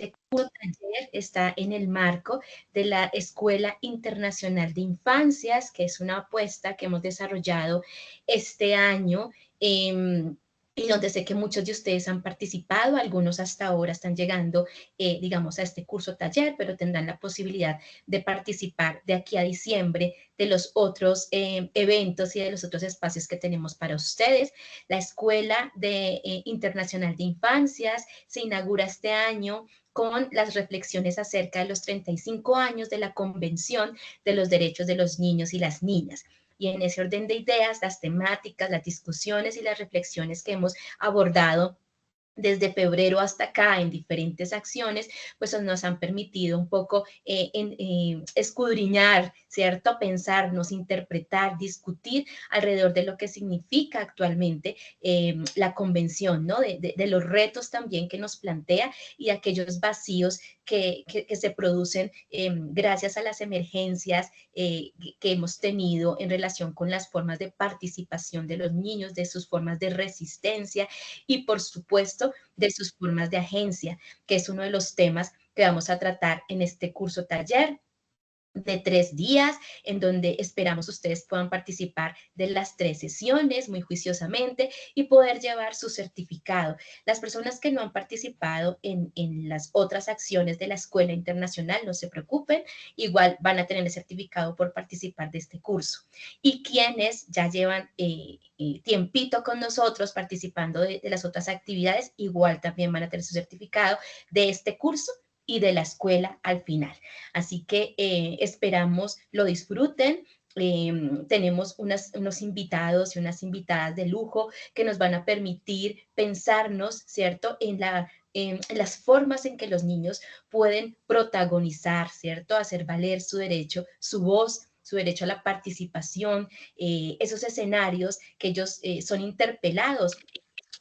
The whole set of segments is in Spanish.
Este curso taller está en el marco de la Escuela Internacional de Infancias, que es una apuesta que hemos desarrollado este año, y donde sé que muchos de ustedes han participado, algunos hasta ahora están llegando, digamos, a este curso taller, pero tendrán la posibilidad de participar de aquí a diciembre de los otros eventos y de los otros espacios que tenemos para ustedes. La Escuela Internacional de Infancias se inaugura este año con las reflexiones acerca de los 35 años de la Convención de los Derechos de los Niños y las Niñas. Y en ese orden de ideas, las temáticas, las discusiones y las reflexiones que hemos abordado desde febrero hasta acá en diferentes acciones, pues nos han permitido un poco escudriñar, ¿cierto? Pensarnos, interpretar, discutir alrededor de lo que significa actualmente la convención, ¿no? De los retos también que nos plantea y aquellos vacíos que se producen gracias a las emergencias que hemos tenido en relación con las formas de participación de los niños, de sus formas de resistencia y, por supuesto, de sus formas de agencia, que es uno de los temas que vamos a tratar en este curso taller de 3 días, en donde esperamos ustedes puedan participar de las 3 sesiones muy juiciosamente y poder llevar su certificado. Las personas que no han participado en las otras acciones de la Escuela Internacional, no se preocupen, igual van a tener el certificado por participar de este curso. Y quienes ya llevan tiempito con nosotros participando de las otras actividades, igual también van a tener su certificado de este curso y de la escuela al final. Así que esperamos lo disfruten. Tenemos unos invitados y unas invitadas de lujo que nos van a permitir pensarnos, ¿cierto?, en las formas en que los niños pueden protagonizar, ¿cierto?, hacer valer su derecho, su voz, su derecho a la participación, esos escenarios que ellos son interpelados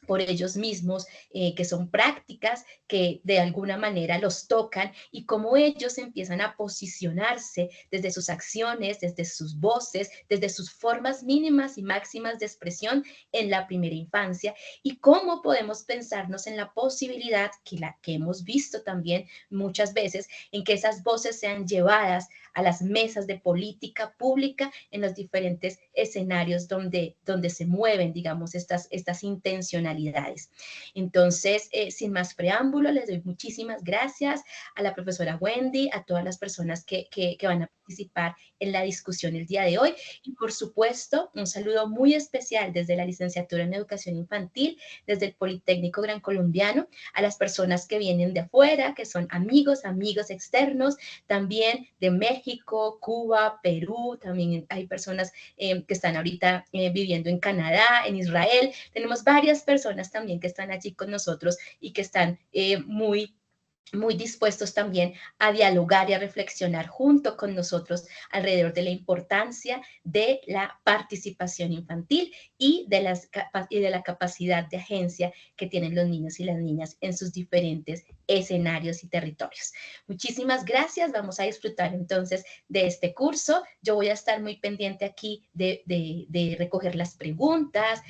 por ellos mismos, que son prácticas que de alguna manera los tocan y cómo ellos empiezan a posicionarse desde sus acciones, desde sus voces, desde sus formas mínimas y máximas de expresión en la primera infancia y cómo podemos pensarnos en la posibilidad que hemos visto también muchas veces en que esas voces sean llevadas a las mesas de política pública en los diferentes escenarios donde se mueven, digamos, estas intencionalidades. Entonces, sin más preámbulo, les doy muchísimas gracias a la profesora Wendy, a todas las personas que van a participar en la discusión el día de hoy y, por supuesto, un saludo muy especial desde la licenciatura en Educación Infantil, desde el Politécnico Gran Colombiano, a las personas que vienen de afuera, que son amigos externos, también de México, Cuba, Perú, también hay personas que están ahorita viviendo en Canadá, en Israel. Tenemos varias personas también que están allí con nosotros y que están muy dispuestos también a dialogar y a reflexionar junto con nosotros alrededor de la importancia de la participación infantil y de la capacidad de agencia que tienen los niños y las niñas en sus diferentes escenarios y territorios. Muchísimas gracias, vamos a disfrutar entonces de este curso. Yo voy a estar muy pendiente aquí de recoger las preguntas,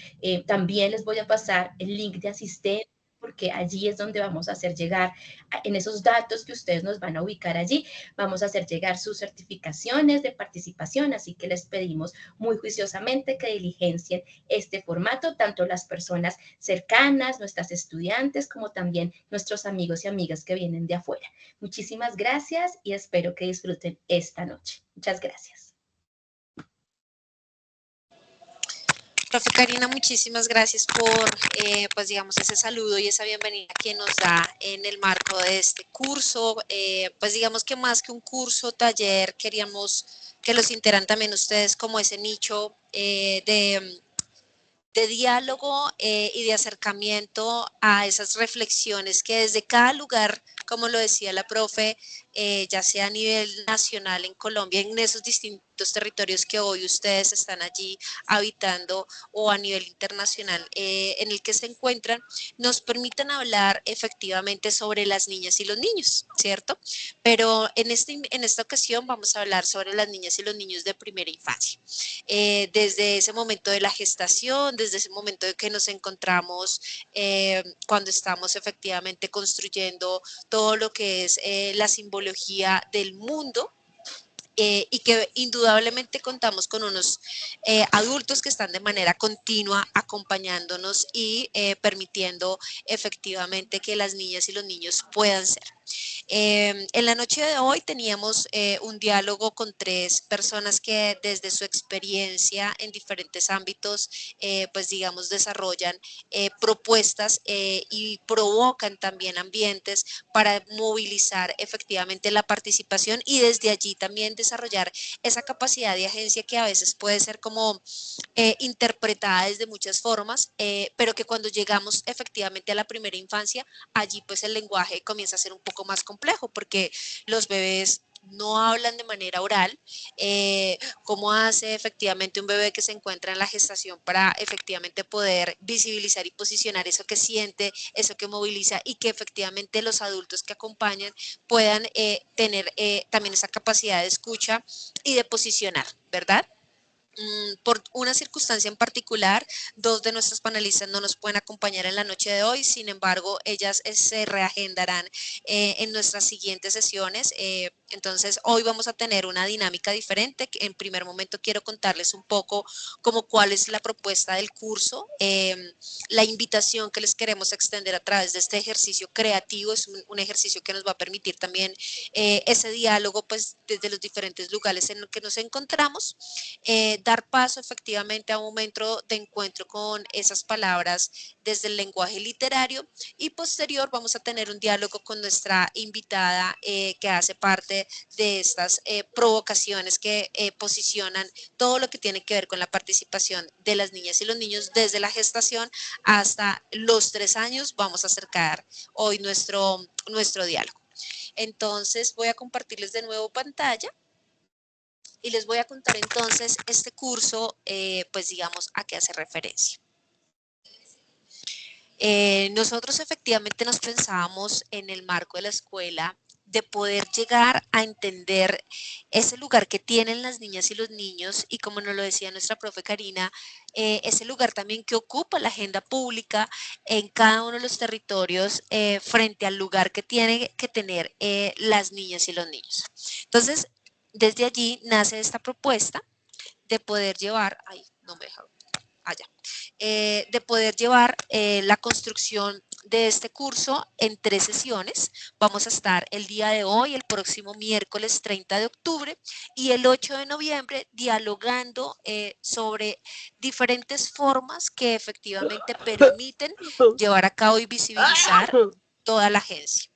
también les voy a pasar el link de asistente porque allí es donde vamos a hacer llegar, en esos datos que ustedes nos van a ubicar allí, vamos a hacer llegar sus certificaciones de participación, así que les pedimos muy juiciosamente que diligencien este formato, tanto las personas cercanas, nuestras estudiantes, como también nuestros amigos y amigas que vienen de afuera. Muchísimas gracias y espero que disfruten esta noche. Muchas gracias. Profe Karina, muchísimas gracias por, pues digamos, ese saludo y esa bienvenida que nos da en el marco de este curso. Pues digamos que más que un curso, taller, queríamos que los integran también ustedes como ese nicho de diálogo y de acercamiento a esas reflexiones que desde cada lugar, como lo decía la profe, ya sea a nivel nacional en Colombia, en esos distintos distintos territorios que hoy ustedes están allí habitando o a nivel internacional en el que se encuentran, nos permitan hablar efectivamente sobre las niñas y los niños, ¿cierto? Pero en esta ocasión vamos a hablar sobre las niñas y los niños de primera infancia. Desde ese momento de la gestación, desde ese momento de que nos encontramos cuando estamos efectivamente construyendo todo lo que es la simbología del mundo, y que indudablemente contamos con unos adultos que están de manera continua acompañándonos y permitiendo efectivamente que las niñas y los niños puedan ser. En la noche de hoy teníamos un diálogo con tres personas que desde su experiencia en diferentes ámbitos, pues digamos, desarrollan propuestas y provocan también ambientes para movilizar efectivamente la participación y desde allí también desarrollar esa capacidad de agencia que a veces puede ser como interpretada desde muchas formas, pero que cuando llegamos efectivamente a la primera infancia, allí pues el lenguaje comienza a ser un poco más complejo porque los bebés no hablan de manera oral. ¿Cómo hace efectivamente un bebé que se encuentra en la gestación para efectivamente poder visibilizar y posicionar eso que siente, eso que moviliza y que efectivamente los adultos que acompañan puedan tener también esa capacidad de escucha y de posicionar, ¿verdad? Por una circunstancia en particular, dos de nuestras panelistas no nos pueden acompañar en la noche de hoy, sin embargo, ellas se reagendarán en nuestras siguientes sesiones. Entonces, hoy vamos a tener una dinámica diferente. En primer momento, quiero contarles un poco como cuál es la propuesta del curso, la invitación que les queremos extender a través de este ejercicio creativo. Es un ejercicio que nos va a permitir también ese diálogo, pues, desde los diferentes lugares en los que nos encontramos. Dar paso efectivamente a un momento de encuentro con esas palabras desde el lenguaje literario y posterior vamos a tener un diálogo con nuestra invitada que hace parte de estas provocaciones que posicionan todo lo que tiene que ver con la participación de las niñas y los niños desde la gestación hasta los 3 años. Vamos a acercar hoy nuestro diálogo. Entonces voy a compartirles de nuevo pantalla. Y les voy a contar entonces este curso, pues digamos, a qué hace referencia. Nosotros efectivamente nos pensábamos en el marco de la escuela de poder llegar a entender ese lugar que tienen las niñas y los niños y como nos lo decía nuestra profe Karina, ese lugar también que ocupa la agenda pública en cada uno de los territorios frente al lugar que tienen que tener las niñas y los niños. Entonces, desde allí nace esta propuesta de poder llevar, ay, no me deja, allá, de poder llevar la construcción de este curso en 3 sesiones. Vamos a estar el día de hoy, el próximo miércoles 30 de octubre y el 8 de noviembre dialogando sobre diferentes formas que efectivamente permiten llevar a cabo y visibilizar toda la agencia.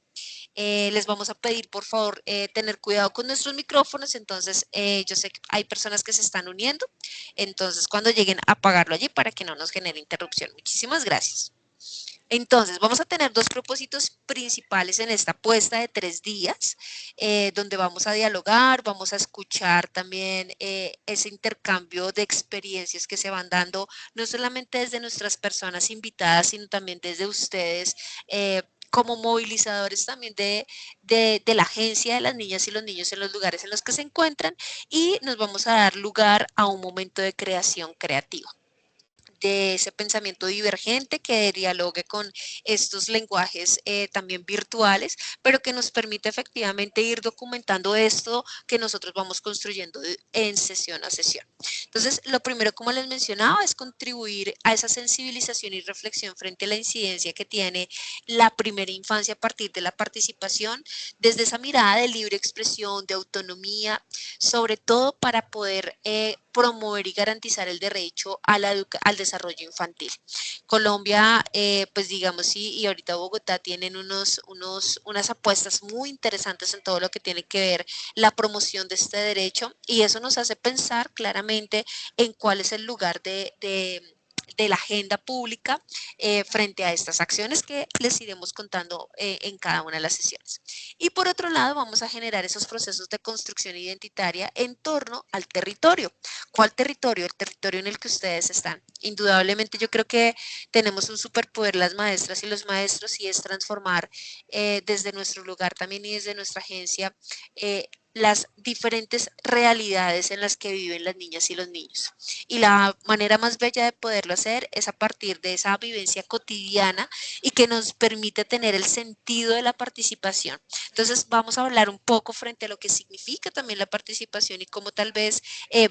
Les vamos a pedir, por favor, tener cuidado con nuestros micrófonos. Entonces, yo sé que hay personas que se están uniendo. Entonces, cuando lleguen, a apagarlo allí para que no nos genere interrupción. Muchísimas gracias. Entonces, vamos a tener 2 propósitos principales en esta puesta de 3 días, donde vamos a dialogar, vamos a escuchar también ese intercambio de experiencias que se van dando, no solamente desde nuestras personas invitadas, sino también desde ustedes, como movilizadores también de la agencia de las niñas y los niños en los lugares en los que se encuentran y nos vamos a dar lugar a un momento de creación creativa, de ese pensamiento divergente que dialogue con estos lenguajes también virtuales, pero que nos permite efectivamente ir documentando esto que nosotros vamos construyendo en sesión a sesión. Entonces, lo primero, como les mencionaba, es contribuir a esa sensibilización y reflexión frente a la incidencia que tiene la primera infancia a partir de la participación, desde esa mirada de libre expresión, de autonomía, sobre todo para poder promover y garantizar el derecho a al desarrollo infantil. Colombia, pues digamos, sí, y ahorita Bogotá tienen unas apuestas muy interesantes en todo lo que tiene que ver la promoción de este derecho y eso nos hace pensar claramente en cuál es el lugar de de la agenda pública frente a estas acciones que les iremos contando en cada una de las sesiones. Y por otro lado, vamos a generar esos procesos de construcción identitaria en torno al territorio. ¿Cuál territorio? El territorio en el que ustedes están. Indudablemente yo creo que tenemos un superpoder las maestras y los maestros y es transformar desde nuestro lugar también y desde nuestra agencia las diferentes realidades en las que viven las niñas y los niños. Y la manera más bella de poderlo hacer es a partir de esa vivencia cotidiana y que nos permite tener el sentido de la participación. Entonces vamos a hablar un poco frente a lo que significa también la participación y cómo tal vez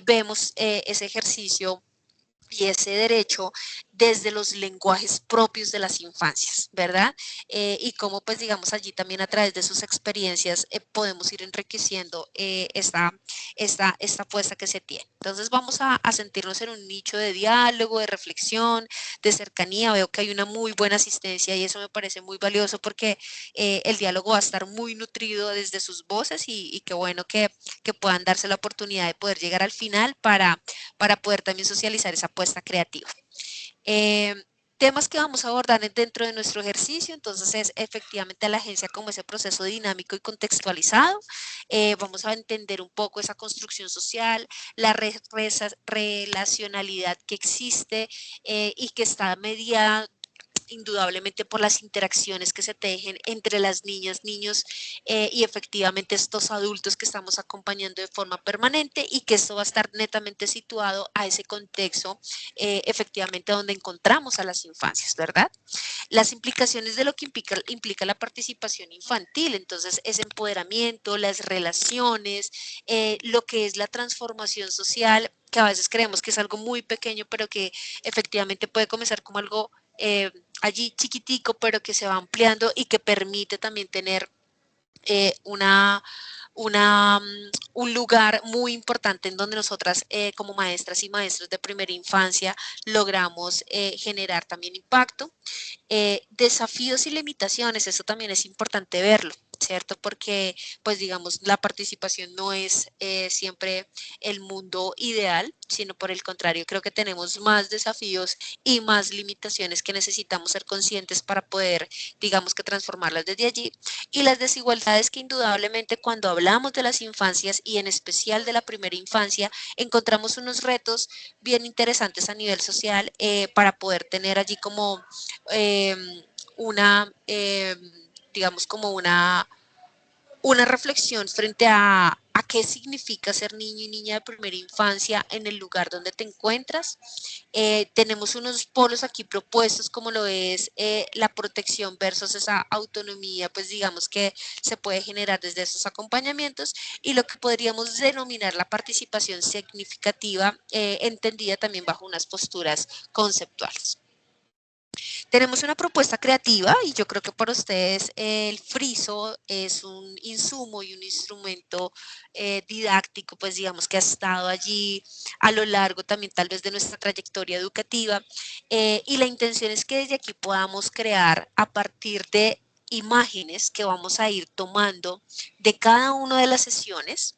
vemos ese ejercicio y ese derecho desde los lenguajes propios de las infancias, ¿verdad? Y cómo, pues, digamos, allí también a través de sus experiencias podemos ir enriqueciendo esta apuesta que se tiene. Entonces vamos a sentirnos en un nicho de diálogo, de reflexión, de cercanía. Veo que hay una muy buena asistencia y eso me parece muy valioso porque el diálogo va a estar muy nutrido desde sus voces y qué bueno que puedan darse la oportunidad de poder llegar al final para poder también socializar esa apuesta creativa. Temas que vamos a abordar dentro de nuestro ejercicio, entonces es efectivamente a la agencia como ese proceso dinámico y contextualizado. Vamos a entender un poco esa construcción social, la relacionalidad que existe y que está mediada indudablemente por las interacciones que se tejen entre las niñas, niños y efectivamente estos adultos que estamos acompañando de forma permanente y que esto va a estar netamente situado a ese contexto efectivamente donde encontramos a las infancias, ¿verdad? Las implicaciones de lo que implica la participación infantil, entonces ese empoderamiento, las relaciones, lo que es la transformación social, que a veces creemos que es algo muy pequeño, pero que efectivamente puede comenzar como algo allí chiquitico, pero que se va ampliando y que permite también tener una, un lugar muy importante en donde nosotras como maestras y maestros de primera infancia logramos generar también impacto. Desafíos y limitaciones, eso también es importante verlo, ¿cierto? Porque, pues digamos, la participación no es siempre el mundo ideal, sino por el contrario, creo que tenemos más desafíos y más limitaciones que necesitamos ser conscientes para poder, digamos que transformarlas desde allí. Y las desigualdades que indudablemente cuando hablamos de las infancias y en especial de la primera infancia, encontramos unos retos bien interesantes a nivel social para poder tener allí como una, digamos, como una reflexión frente a qué significa ser niño y niña de primera infancia en el lugar donde te encuentras. Tenemos unos polos aquí propuestos como lo es la protección versus esa autonomía, pues digamos que se puede generar desde esos acompañamientos y lo que podríamos denominar la participación significativa, entendida también bajo unas posturas conceptuales. Tenemos una propuesta creativa y yo creo que para ustedes el friso es un insumo y un instrumento didáctico, pues digamos que ha estado allí a lo largo también tal vez de nuestra trayectoria educativa y la intención es que desde aquí podamos crear a partir de imágenes que vamos a ir tomando de cada una de las sesiones,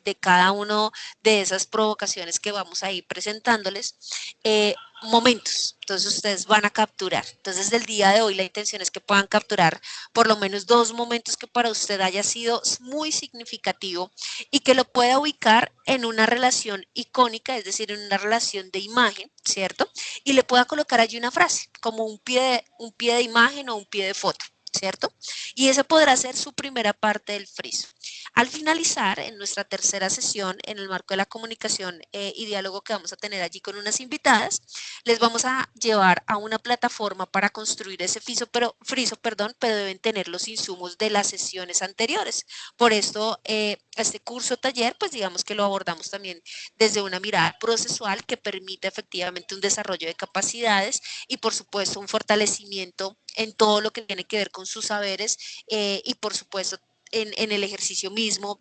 de cada una de esas provocaciones que vamos a ir presentándoles, momentos. Entonces ustedes van a capturar. Entonces del día de hoy la intención es que puedan capturar por lo menos 2 momentos que para usted haya sido muy significativo y que lo pueda ubicar en una relación icónica, es decir, en una relación de imagen, ¿cierto? Y le pueda colocar allí una frase, como un pie de imagen o un pie de foto, ¿cierto? Y esa podrá ser su primera parte del friso. Al finalizar, en nuestra tercera sesión, en el marco de la comunicación y diálogo que vamos a tener allí con unas invitadas, les vamos a llevar a una plataforma para construir ese friso, pero deben tener los insumos de las sesiones anteriores. Por esto, este curso taller, pues digamos que lo abordamos también desde una mirada procesual que permite efectivamente un desarrollo de capacidades y, por supuesto, un fortalecimiento en todo lo que tiene que ver con sus saberes y, por supuesto, en el ejercicio mismo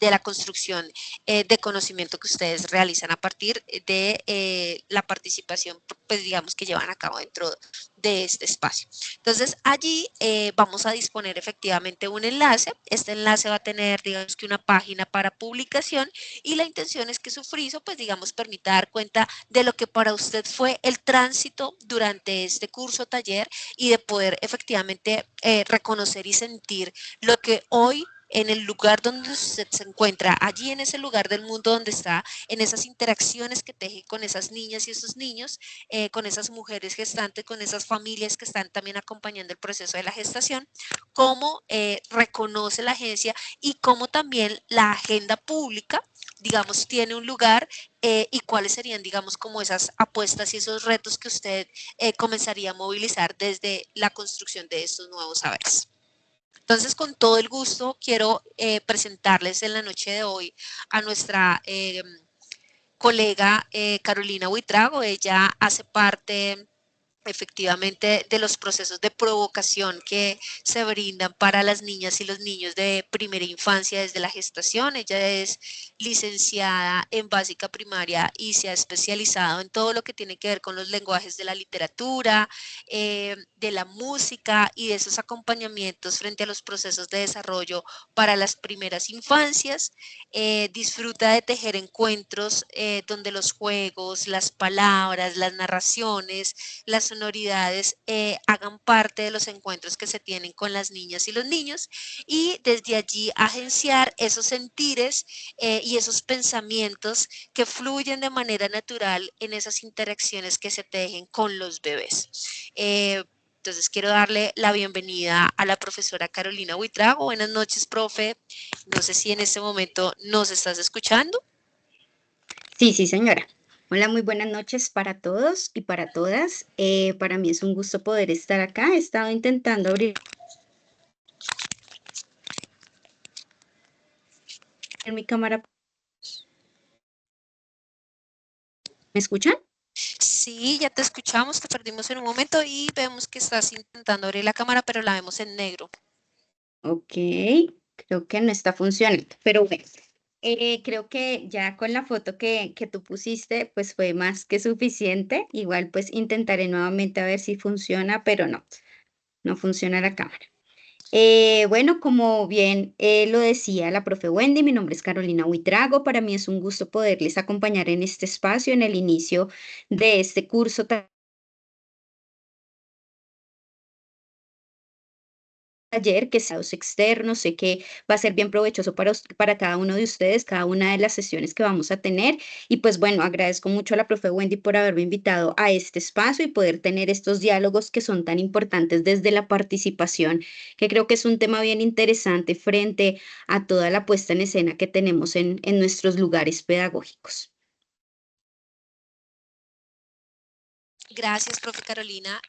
de la construcción de conocimiento que ustedes realizan a partir de la participación, pues digamos que llevan a cabo dentro de este espacio. Entonces allí vamos a disponer efectivamente un enlace. Este enlace va a tener, digamos que una página para publicación y la intención es que su friso, pues digamos, permita dar cuenta de lo que para usted fue el tránsito durante este curso taller y de poder efectivamente reconocer y sentir lo que hoy en el lugar donde usted se encuentra, allí en ese lugar del mundo donde está, en esas interacciones que teje con esas niñas y esos niños, con esas mujeres gestantes, con esas familias que están también acompañando el proceso de la gestación, cómo reconoce la agencia y cómo también la agenda pública, digamos, tiene un lugar y cuáles serían, digamos, como esas apuestas y esos retos que usted comenzaría a movilizar desde la construcción de estos nuevos saberes. Entonces, con todo el gusto, quiero presentarles en la noche de hoy a nuestra colega Carolina Buitrago. Ella hace parte efectivamente de los procesos de provocación que se brindan para las niñas y los niños de primera infancia desde la gestación. Ella es licenciada en básica primaria y se ha especializado en todo lo que tiene que ver con los lenguajes de la literatura, de la música y de esos acompañamientos frente a los procesos de desarrollo para las primeras infancias. Disfruta de tejer encuentros donde los juegos, las palabras, las narraciones, las sonoridades hagan parte de los encuentros que se tienen con las niñas y los niños y desde allí agenciar esos sentires y esos pensamientos que fluyen de manera natural en esas interacciones que se tejen con los bebés. Entonces quiero darle la bienvenida a la profesora Carolina Buitrago. Buenas noches, profe. No sé si en este momento nos estás escuchando. Sí, sí, señora. Hola, muy buenas noches para todos y para todas. Para mí es un gusto poder estar acá. He estado intentando abrir mi cámara. ¿Me escuchan? Sí, ya te escuchamos, te perdimos en un momento y vemos que estás intentando abrir la cámara, pero la vemos en negro. Ok, creo que no está funcionando, pero bueno. Creo que ya con la foto que tú pusiste, pues fue más que suficiente. Igual pues intentaré nuevamente a ver si funciona, pero no, no funciona la cámara. Bueno, como bien lo decía la profe Wendy, mi nombre es Carolina Huitrago. Para mí es un gusto poderles acompañar en este espacio, en el inicio de este curso taller, que sea externo. Sé que va a ser bien provechoso para cada uno de ustedes, cada una de las sesiones que vamos a tener. Y pues bueno, agradezco mucho a la profe Wendy por haberme invitado a este espacio y poder tener estos diálogos que son tan importantes desde la participación, que creo que es un tema bien interesante frente a toda la puesta en escena que tenemos en nuestros lugares pedagógicos. Gracias, profe Carolina.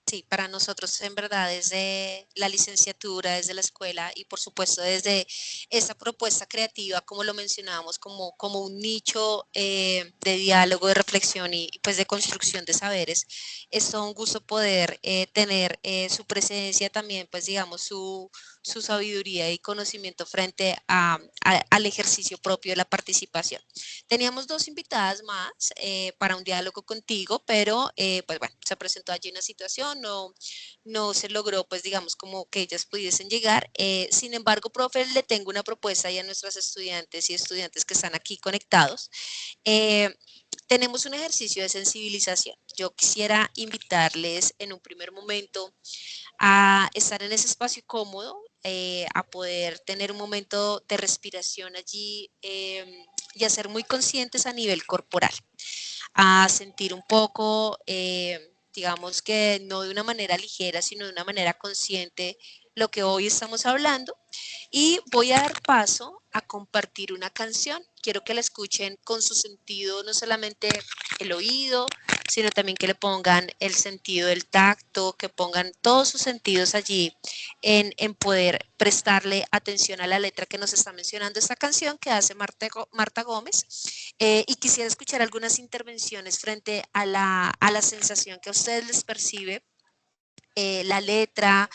Sí, para nosotros en verdad desde la licenciatura, desde la escuela y por supuesto desde esta propuesta creativa, como lo mencionábamos, como un nicho de diálogo, de reflexión y pues de construcción de saberes, es todo un gusto poder tener su presencia también, pues digamos, su sabiduría y conocimiento frente al ejercicio propio de la participación. Teníamos dos invitadas más para un diálogo contigo, pero pues bueno, se presentó allí una situación, no se logró pues digamos como que ellas pudiesen llegar. Sin embargo, profe, le tengo una propuesta ya a nuestras estudiantes y estudiantes que están aquí conectados. Tenemos un ejercicio de sensibilización. Yo quisiera invitarles en un primer momento a estar en ese espacio cómodo, a poder tener un momento de respiración allí y a ser muy conscientes a nivel corporal, a sentir un poco, digamos que no de una manera ligera, sino de una manera consciente lo que hoy estamos hablando. Y voy a dar paso a compartir una canción. Quiero que la escuchen con su sentido, no solamente el oído, sino también que le pongan el sentido del tacto, que pongan todos sus sentidos allí en poder prestarle atención a la letra que nos está mencionando esta canción que hace Marta Gómez. Y quisiera escuchar algunas intervenciones frente a la sensación que a ustedes les percibe la letra,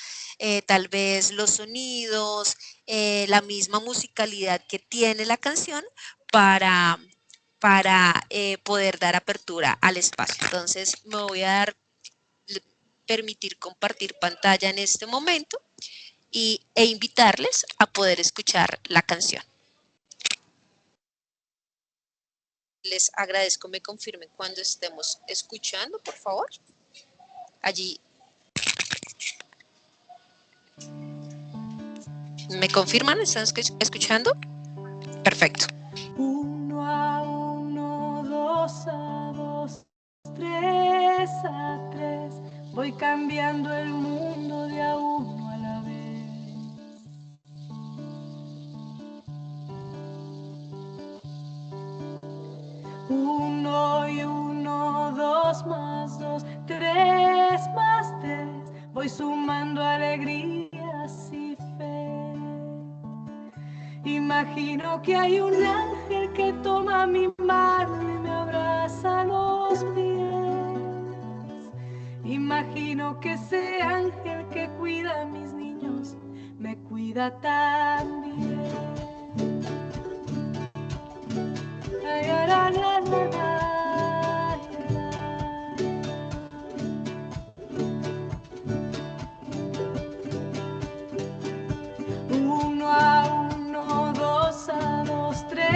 tal vez los sonidos, la misma musicalidad que tiene la canción para poder dar apertura al espacio. Entonces me voy a permitir compartir pantalla en este momento e invitarles a poder escuchar la canción. Les agradezco me confirmen cuando estemos escuchando, por favor. Allí. ¿Me confirman? ¿Están escuchando? Perfecto. 1 a 1, 2 a 2, 3 a 3. Voy cambiando el mundo de a uno a la vez. 1 y 1, 2 más 2, 3 más 3. Voy sumando alegrías y fe. Imagino que hay un ángel que toma mi mano y me abraza los pies. Imagino que ese ángel que cuida a mis niños me cuida también. Ay, la, la, la, la. 1 a 1, 2 a 2, 3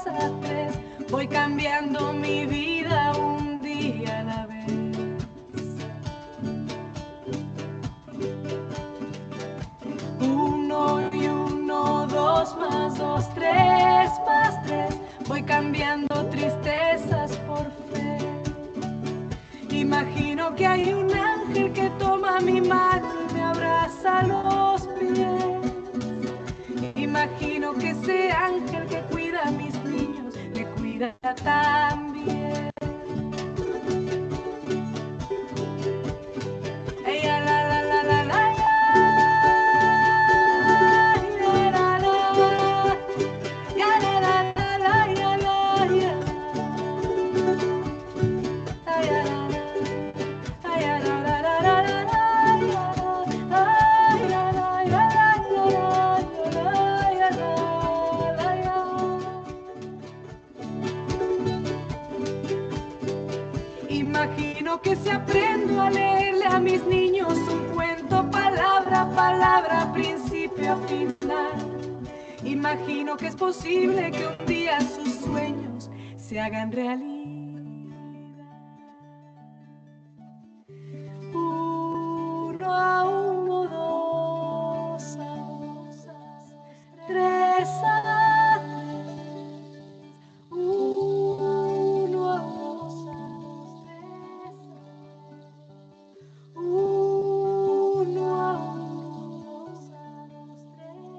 a 3. Voy cambiando mi vida un día a la vez. 1 y 1, 2 más 2, 3 más 3. Voy cambiando tristezas por fe. Imagino que hay un ángel que toma mi mano y me abraza los pies. Imagino que ese ángel que cuida a mis niños me cuida también. Ella la la la la la la la la ya la la la la ya la ya ay la la ay la la la la la ay la la la Imagino que si aprendo a leerle a mis niños un cuento palabra a palabra, principio a final. Imagino que es posible que un día sus sueños se hagan realidad. 1 a 1, 2 a 2, 3 a 3. 1 a 2 a 2, 3 1 a 1, 2 a 2, 3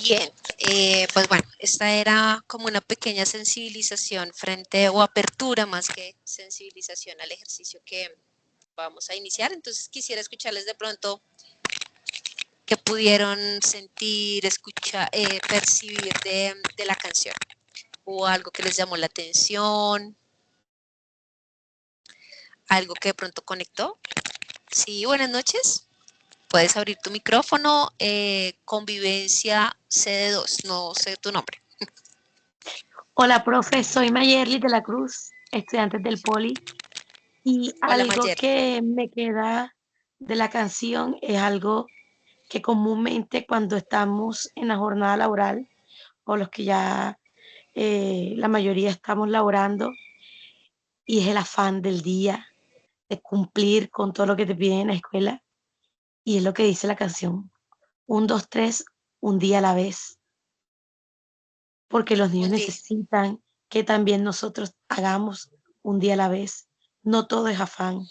Bien, pues bueno, esta era como una pequeña sensibilización frente o apertura más que sensibilización al ejercicio que vamos a iniciar. Entonces quisiera escucharles de pronto qué pudieron sentir, escuchar, percibir de la canción o algo que les llamó la atención, algo que de pronto conectó. Sí, buenas noches. Puedes abrir tu micrófono. Convivencia CD2, no sé tu nombre. Hola, profe, soy Mayerly de la Cruz, estudiante del Poli. Y Hola, algo Mayerly. que me queda de la canción es algo que comúnmente cuando estamos en la jornada laboral, o los que ya la mayoría estamos laborando, y es el afán del día, de cumplir con todo lo que te piden en la escuela, y es lo que dice la canción, 1, 2, 3, un día a la vez, porque los niños Un día. necesitan que también nosotros hagamos un día a la vez. No todo es afán,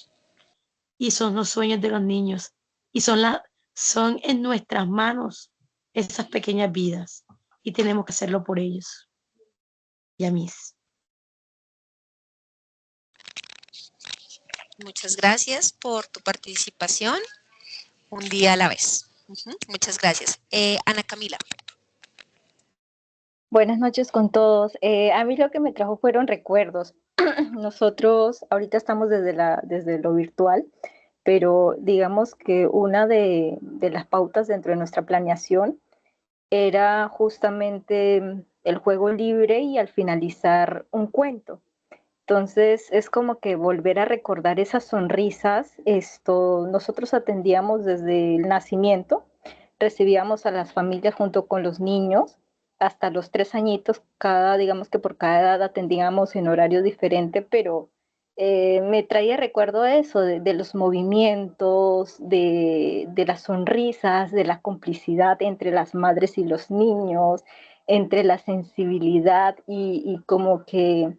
y son los sueños de los niños, y son en nuestras manos esas pequeñas vidas, y tenemos que hacerlo por ellos. Yamis. Muchas gracias por tu participación. Un día a la vez. Muchas gracias. Ana Camila. Buenas noches con todos. A mí lo que me trajo fueron recuerdos. Nosotros ahorita estamos desde lo virtual, pero digamos que una de las pautas dentro de nuestra planeación era justamente el juego libre y al finalizar un cuento. Entonces es como que volver a recordar esas sonrisas. Nosotros atendíamos desde el nacimiento, recibíamos a las familias junto con los niños hasta los 3 añitos, digamos que por cada edad atendíamos en horario diferente, pero me traía recuerdo eso, de los movimientos, de las sonrisas, de la complicidad entre las madres y los niños, entre la sensibilidad y como que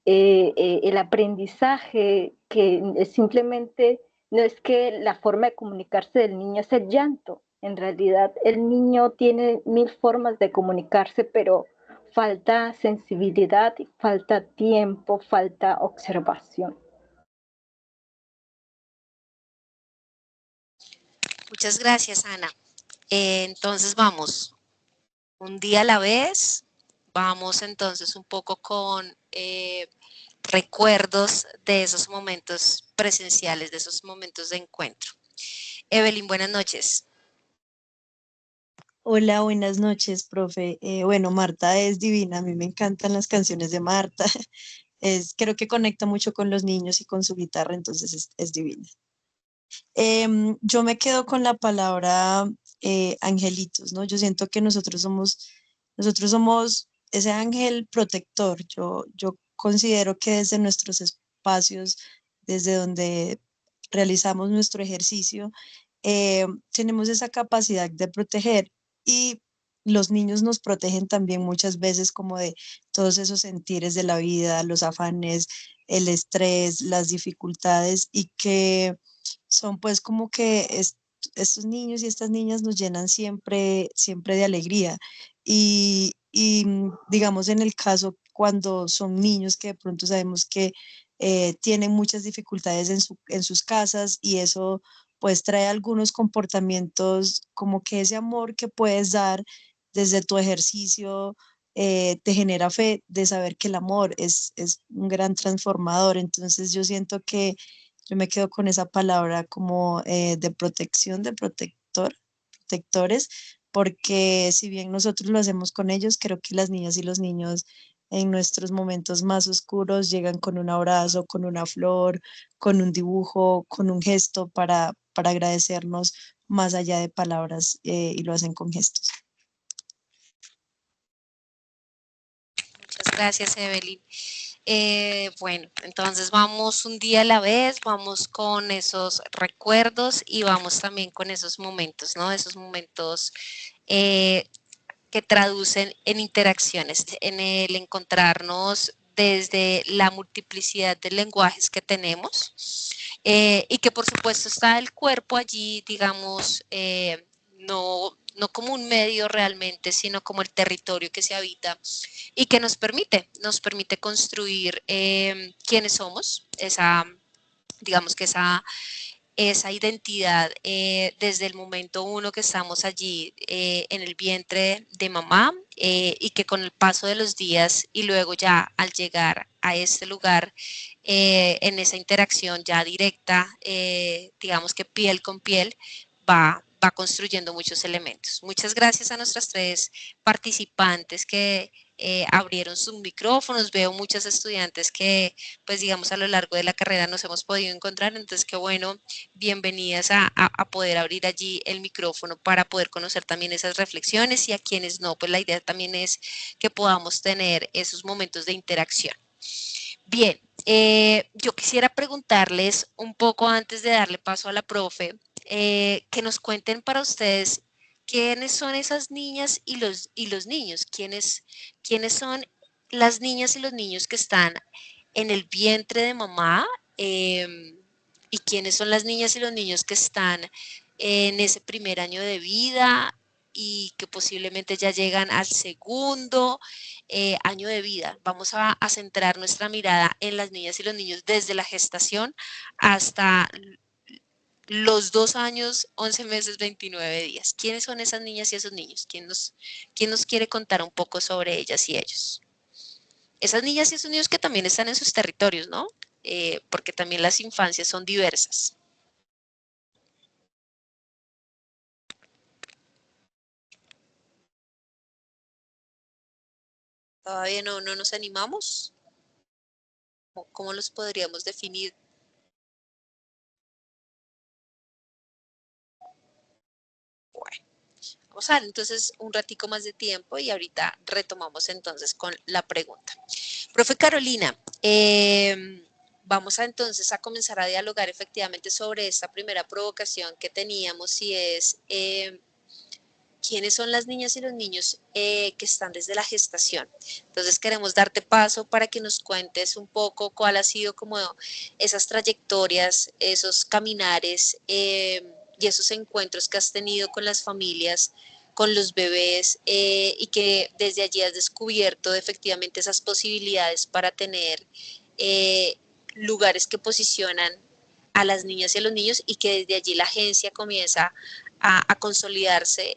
el aprendizaje, que simplemente no es que la forma de comunicarse del niño es el llanto. En realidad, el niño tiene mil formas de comunicarse, pero falta sensibilidad, falta tiempo, falta observación. Muchas gracias, Ana. Entonces vamos, un día a la vez. Vamos entonces un poco con recuerdos de esos momentos presenciales, de esos momentos de encuentro. Evelyn, buenas noches. Hola, buenas noches, profe. Bueno, Marta es divina, a mí me encantan las canciones de Marta. Creo que conecta mucho con los niños y con su guitarra, entonces es divina. Yo me quedo con la palabra angelitos, ¿no? Yo siento que nosotros somos ese ángel protector. Yo considero que desde nuestros espacios, desde donde realizamos nuestro ejercicio, tenemos esa capacidad de proteger y los niños nos protegen también muchas veces como de todos esos sentires de la vida, los afanes, el estrés, las dificultades y que son pues como que estos niños y estas niñas nos llenan siempre, siempre de alegría. Digamos en el caso cuando son niños que de pronto sabemos que tienen muchas dificultades en sus casas y eso pues trae algunos comportamientos como que ese amor que puedes dar desde tu ejercicio te genera fe de saber que el amor es un gran transformador. Entonces yo siento que yo me quedo con esa palabra como de protección, de protectores, porque si bien nosotros lo hacemos con ellos, creo que las niñas y los niños en nuestros momentos más oscuros llegan con un abrazo, con una flor, con un dibujo, con un gesto para agradecernos más allá de palabras y lo hacen con gestos. Muchas gracias, Evelyn. Bueno, entonces vamos un día a la vez, vamos con esos recuerdos y vamos también con esos momentos, ¿no? Esos momentos que traducen en interacciones, en el encontrarnos desde la multiplicidad de lenguajes que tenemos y que por supuesto está el cuerpo allí, digamos, no como un medio realmente, sino como el territorio que se habita y que nos permite construir quiénes somos, digamos que esa identidad desde el momento uno que estamos allí en el vientre de mamá y que con el paso de los días y luego ya al llegar a este lugar, en esa interacción ya directa, digamos que piel con piel, va construyendo muchos elementos. Muchas gracias a nuestras tres participantes que abrieron sus micrófonos. Veo muchas estudiantes que, pues digamos, a lo largo de la carrera nos hemos podido encontrar, entonces qué bueno, bienvenidas a poder abrir allí el micrófono para poder conocer también esas reflexiones y a quienes no, pues la idea también es que podamos tener esos momentos de interacción. Bien, yo quisiera preguntarles un poco antes de darle paso a la profe, que nos cuenten para ustedes quiénes son esas niñas y los niños, quiénes son las niñas y los niños que están en el vientre de mamá y quiénes son las niñas y los niños que están en ese primer año de vida y que posiblemente ya llegan al segundo año de vida. Vamos a centrar nuestra mirada en las niñas y los niños desde la gestación hasta los 2 años, 11 meses, 29 días. ¿Quiénes son esas niñas y esos niños? ¿Quién nos quiere contar un poco sobre ellas y ellos? Esas niñas y esos niños que también están en sus territorios, ¿no? Porque también las infancias son diversas. Todavía no nos animamos. ¿Cómo los podríamos definir? Bueno, vamos a dar entonces un ratico más de tiempo y ahorita retomamos entonces con la pregunta. Profe Carolina, vamos a entonces a comenzar a dialogar efectivamente sobre esta primera provocación que teníamos y es quiénes son las niñas y los niños que están desde la gestación. Entonces queremos darte paso para que nos cuentes un poco cuál ha sido como esas trayectorias, esos caminares y esos encuentros que has tenido con las familias, con los bebés y que desde allí has descubierto efectivamente esas posibilidades para tener lugares que posicionan a las niñas y a los niños y que desde allí la agencia comienza a consolidarse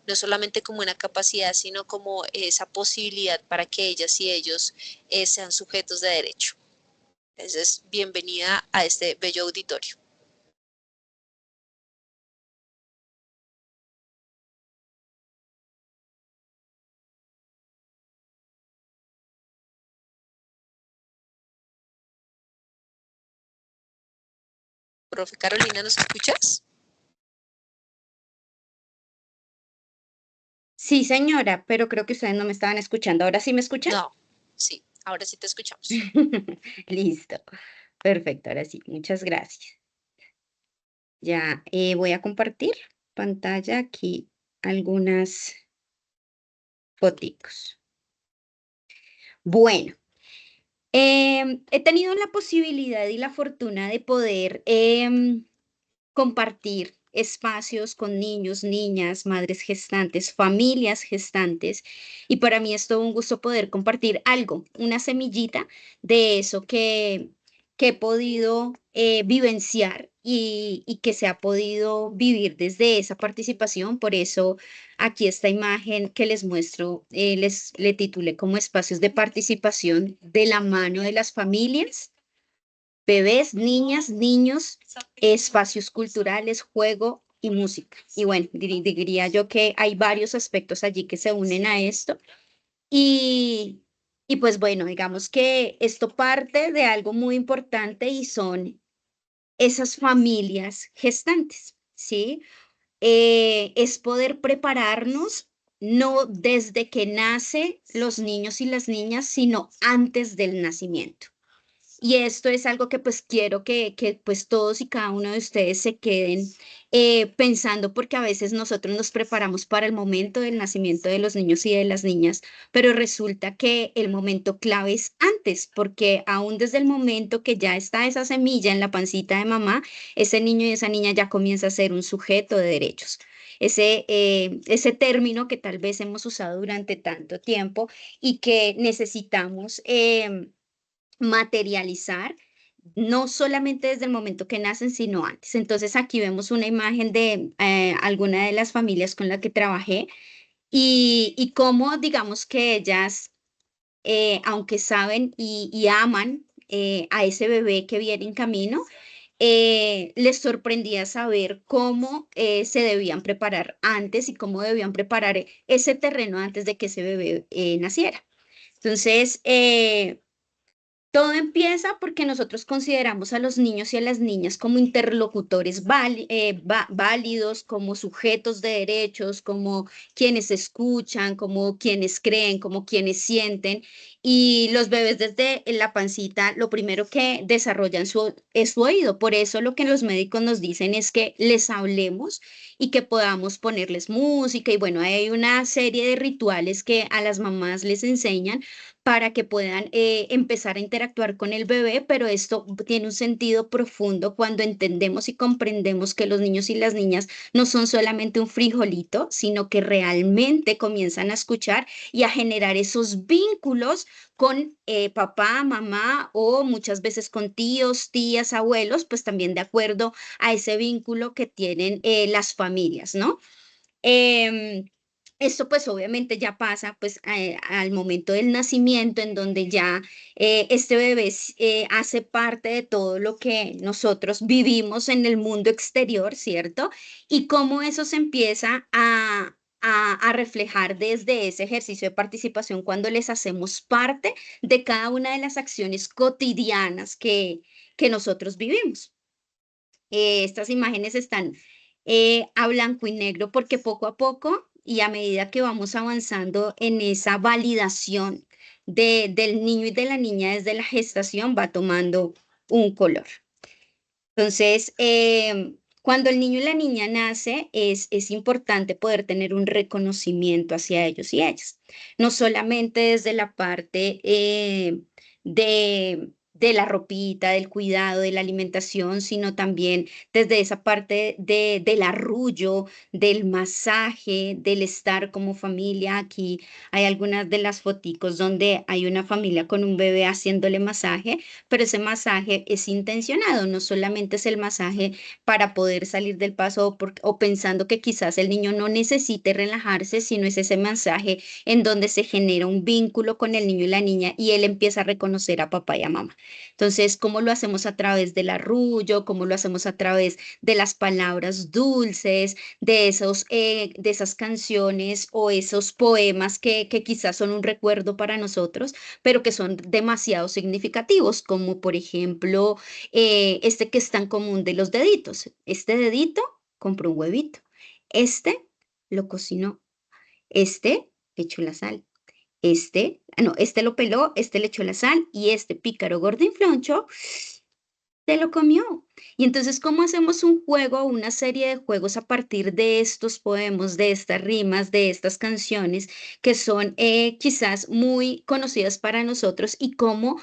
no solamente como una capacidad, sino como esa posibilidad para que ellas y ellos sean sujetos de derecho. Entonces, bienvenida a este bello auditorio. Profe Carolina, ¿nos escuchas? Sí, señora, pero creo que ustedes no me estaban escuchando. ¿Ahora sí me escuchan? No, sí, ahora sí te escuchamos. Listo. Perfecto, ahora sí. Muchas gracias. Ya voy a compartir pantalla aquí algunas foticos. Bueno, he tenido la posibilidad y la fortuna de poder compartir espacios con niños, niñas, madres gestantes, familias gestantes, y para mí es todo un gusto poder compartir algo, una semillita de eso que he podido vivenciar y que se ha podido vivir desde esa participación. Por eso aquí esta imagen que les muestro, le titulé como espacios de participación de la mano de las familias. Bebés, niñas, niños, espacios culturales, juego y música. Y bueno, diría yo que hay varios aspectos allí que se unen a esto. Y, y pues bueno, digamos que esto parte de algo muy importante y son esas familias gestantes, ¿sí? Es poder prepararnos no desde que nace los niños y las niñas, sino antes del nacimiento. Y esto es algo que pues quiero que pues todos y cada uno de ustedes se queden pensando, porque a veces nosotros nos preparamos para el momento del nacimiento de los niños y de las niñas, pero resulta que el momento clave es antes, porque aún desde el momento que ya está esa semilla en la pancita de mamá, ese niño y esa niña ya comienza a ser un sujeto de derechos. Ese término que tal vez hemos usado durante tanto tiempo y que necesitamos materializar, no solamente desde el momento que nacen, sino antes. Entonces aquí vemos una imagen de alguna de las familias con la que trabajé y cómo digamos que ellas, aunque saben y aman a ese bebé que viene en camino, les sorprendía saber cómo se debían preparar antes y cómo debían preparar ese terreno antes de que ese bebé naciera. Entonces, todo empieza porque nosotros consideramos a los niños y a las niñas como interlocutores válidos, como sujetos de derechos, como quienes escuchan, como quienes creen, como quienes sienten. Y los bebés desde la pancita, lo primero que desarrollan es su oído. Por eso lo que los médicos nos dicen es que les hablemos y que podamos ponerles música. Y bueno, hay una serie de rituales que a las mamás les enseñan para que puedan empezar a interactuar con el bebé, pero esto tiene un sentido profundo cuando entendemos y comprendemos que los niños y las niñas no son solamente un frijolito, sino que realmente comienzan a escuchar y a generar esos vínculos con papá, mamá o muchas veces con tíos, tías, abuelos, pues también de acuerdo a ese vínculo que tienen las familias, ¿no? Em, Esto pues obviamente ya pasa pues al momento del nacimiento en donde ya este bebé hace parte de todo lo que nosotros vivimos en el mundo exterior, ¿cierto? Y cómo eso se empieza a reflejar desde ese ejercicio de participación cuando les hacemos parte de cada una de las acciones cotidianas que nosotros vivimos. Estas imágenes están a blanco y negro porque poco a poco y a medida que vamos avanzando en esa validación del niño y de la niña desde la gestación va tomando un color. Entonces, cuando el niño y la niña nace, es importante poder tener un reconocimiento hacia ellos y ellas, no solamente desde la parte de la ropita, del cuidado, de la alimentación, sino también desde esa parte del arrullo, del masaje, del estar como familia. Aquí hay algunas de las foticos donde hay una familia con un bebé haciéndole masaje, pero ese masaje es intencionado, no solamente es el masaje para poder salir del paso o pensando que quizás el niño no necesite relajarse, sino es ese masaje en donde se genera un vínculo con el niño y la niña y él empieza a reconocer a papá y a mamá. Entonces, ¿cómo lo hacemos a través del arrullo? ¿Cómo lo hacemos a través de las palabras dulces, de esas canciones o esos poemas que quizás son un recuerdo para nosotros, pero que son demasiado significativos, como por ejemplo este que es tan común de los deditos. Este dedito compró un huevito, este lo cocinó, este le echó la sal, este lo peló, este le echó la sal y este pícaro gordinfloncho se lo comió. Y entonces, ¿cómo hacemos un juego, una serie de juegos a partir de estos poemas, de estas rimas, de estas canciones que son quizás muy conocidas para nosotros y cómo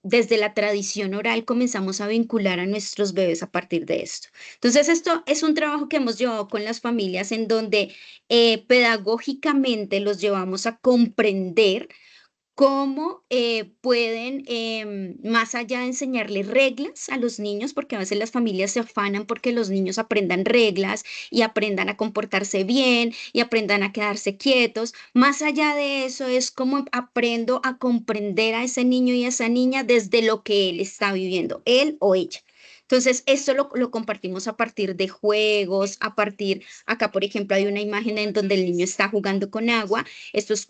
desde la tradición oral comenzamos a vincular a nuestros bebés a partir de esto? Entonces, esto es un trabajo que hemos llevado con las familias en donde pedagógicamente los llevamos a comprender cómo pueden, más allá de enseñarles reglas a los niños, porque a veces las familias se afanan porque los niños aprendan reglas y aprendan a comportarse bien y aprendan a quedarse quietos, más allá de eso es cómo aprendo a comprender a ese niño y a esa niña desde lo que él está viviendo, él o ella. Entonces, esto lo compartimos a partir de juegos, acá por ejemplo hay una imagen en donde el niño está jugando con agua. Esto es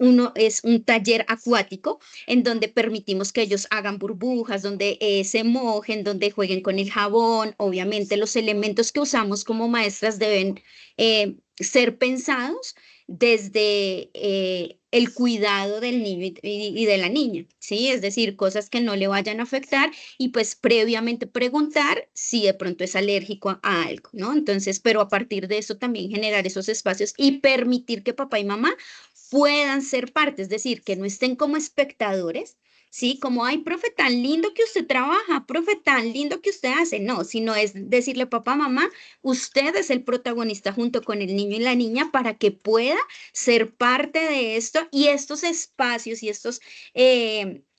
un taller acuático en donde permitimos que ellos hagan burbujas, donde se mojen, donde jueguen con el jabón. Obviamente los elementos que usamos como maestras deben ser pensados desde el cuidado del niño y de la niña, ¿sí? Es decir, cosas que no le vayan a afectar y pues previamente preguntar si de pronto es alérgico a algo, ¿no? Entonces, pero a partir de eso también generar esos espacios y permitir que papá y mamá puedan ser parte, es decir, que no estén como espectadores, ¿sí? Como, ay, profe, tan lindo que usted trabaja, profe, tan lindo que usted hace. No, sino es decirle, papá, mamá, usted es el protagonista junto con el niño y la niña para que pueda ser parte de esto y estos espacios y estos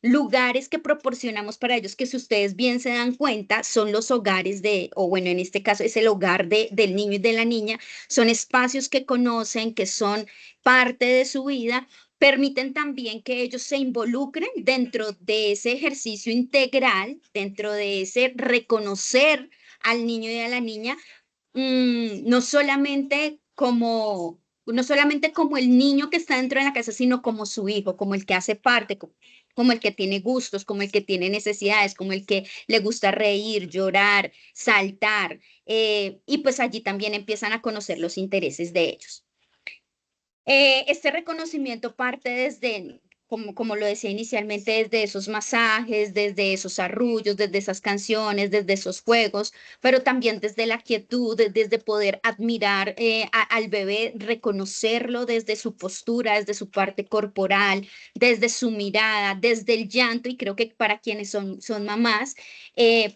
lugares que proporcionamos para ellos, que si ustedes bien se dan cuenta, son los hogares o bueno, en este caso es el hogar del niño y de la niña, son espacios que conocen, que son parte de su vida, permiten también que ellos se involucren dentro de ese ejercicio integral, dentro de ese reconocer al niño y a la niña, no solamente como el niño que está dentro de la casa, sino como su hijo, como el que hace parte, como el que tiene gustos, como el que tiene necesidades, como el que le gusta reír, llorar, saltar, y pues allí también empiezan a conocer los intereses de ellos. Este reconocimiento parte desde, como lo decía inicialmente, desde esos masajes, desde esos arrullos, desde esas canciones, desde esos juegos, pero también desde la quietud, desde poder admirar al bebé, reconocerlo desde su postura, desde su parte corporal, desde su mirada, desde el llanto, y creo que para quienes son mamás,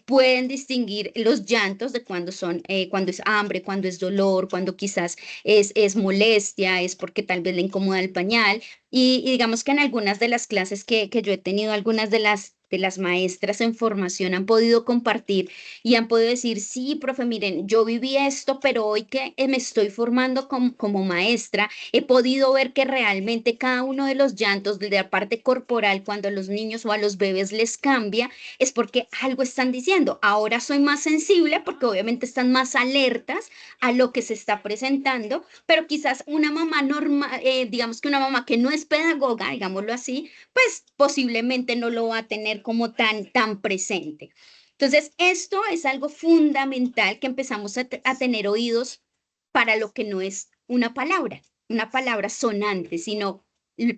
pueden distinguir los llantos de cuando es hambre, cuando es dolor, cuando quizás es molestia, es porque tal vez le incomoda el pañal, Y digamos que en algunas de las clases que yo he tenido, algunas de las maestras en formación han podido compartir y han podido decir, sí, profe, miren, yo viví esto, pero hoy que me estoy formando como maestra, he podido ver que realmente cada uno de los llantos de la parte corporal, cuando a los niños o a los bebés les cambia, es porque algo están diciendo. Ahora soy más sensible porque obviamente están más alertas a lo que se está presentando, pero quizás una mamá normal, digamos que una mamá que no es pedagoga, digámoslo así, pues posiblemente no lo va a tener como tan presente. Entonces, esto es algo fundamental que empezamos a tener oídos para lo que no es una palabra sonante, sino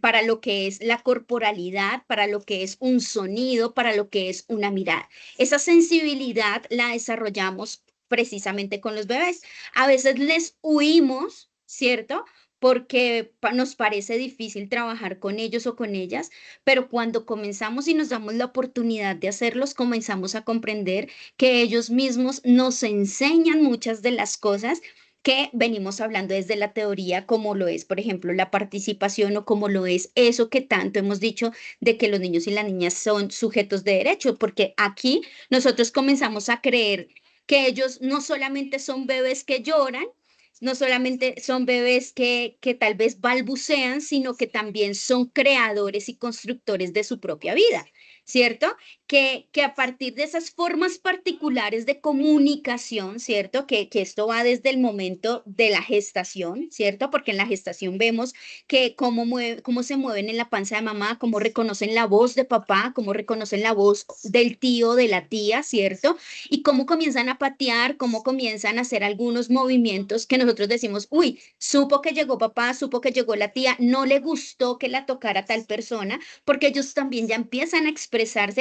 para lo que es la corporalidad, para lo que es un sonido, para lo que es una mirada. Esa sensibilidad la desarrollamos precisamente con los bebés. A veces les huimos, ¿cierto? Porque nos parece difícil trabajar con ellos o con ellas, pero cuando comenzamos y nos damos la oportunidad de hacerlos, comenzamos a comprender que ellos mismos nos enseñan muchas de las cosas que venimos hablando desde la teoría, como lo es, por ejemplo, la participación o como lo es eso que tanto hemos dicho de que los niños y las niñas son sujetos de derecho, porque aquí nosotros comenzamos a creer que ellos no solamente son bebés que lloran, no solamente son bebés que tal vez balbucean, sino que también son creadores y constructores de su propia vida, ¿cierto? Que a partir de esas formas particulares de comunicación, ¿cierto? Que esto va desde el momento de la gestación, ¿cierto? Porque en la gestación vemos que cómo se mueven en la panza de mamá, cómo reconocen la voz de papá, cómo reconocen la voz del tío, de la tía, ¿cierto? Y cómo comienzan a patear, cómo comienzan a hacer algunos movimientos que nosotros decimos, uy, supo que llegó papá, supo que llegó la tía, no le gustó que la tocara tal persona, porque ellos también ya empiezan a expresarse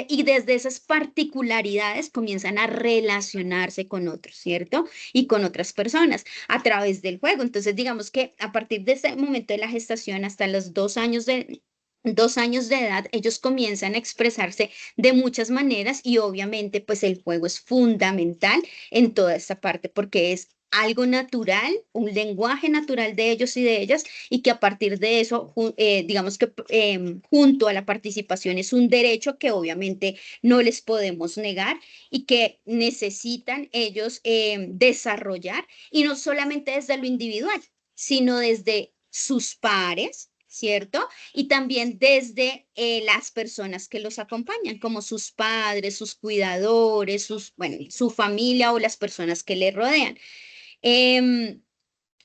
y desde esas particularidades comienzan a relacionarse con otros, ¿cierto? Y con otras personas a través del juego. Entonces, digamos que a partir de ese momento de la gestación hasta los 2 años de... 2 años de edad, ellos comienzan a expresarse de muchas maneras y obviamente pues el juego es fundamental en toda esta parte porque es algo natural, un lenguaje natural de ellos y de ellas y que a partir de eso, digamos que junto a la participación es un derecho que obviamente no les podemos negar y que necesitan ellos desarrollar y no solamente desde lo individual, sino desde sus pares, ¿cierto? Y también desde las personas que los acompañan, como sus padres, sus cuidadores, bueno, su familia o las personas que le rodean. Em,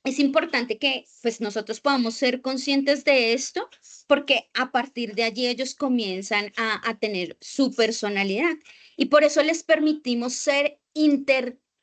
es importante que pues nosotros podamos ser conscientes de esto porque a partir de allí ellos comienzan a tener su personalidad y por eso les permitimos ser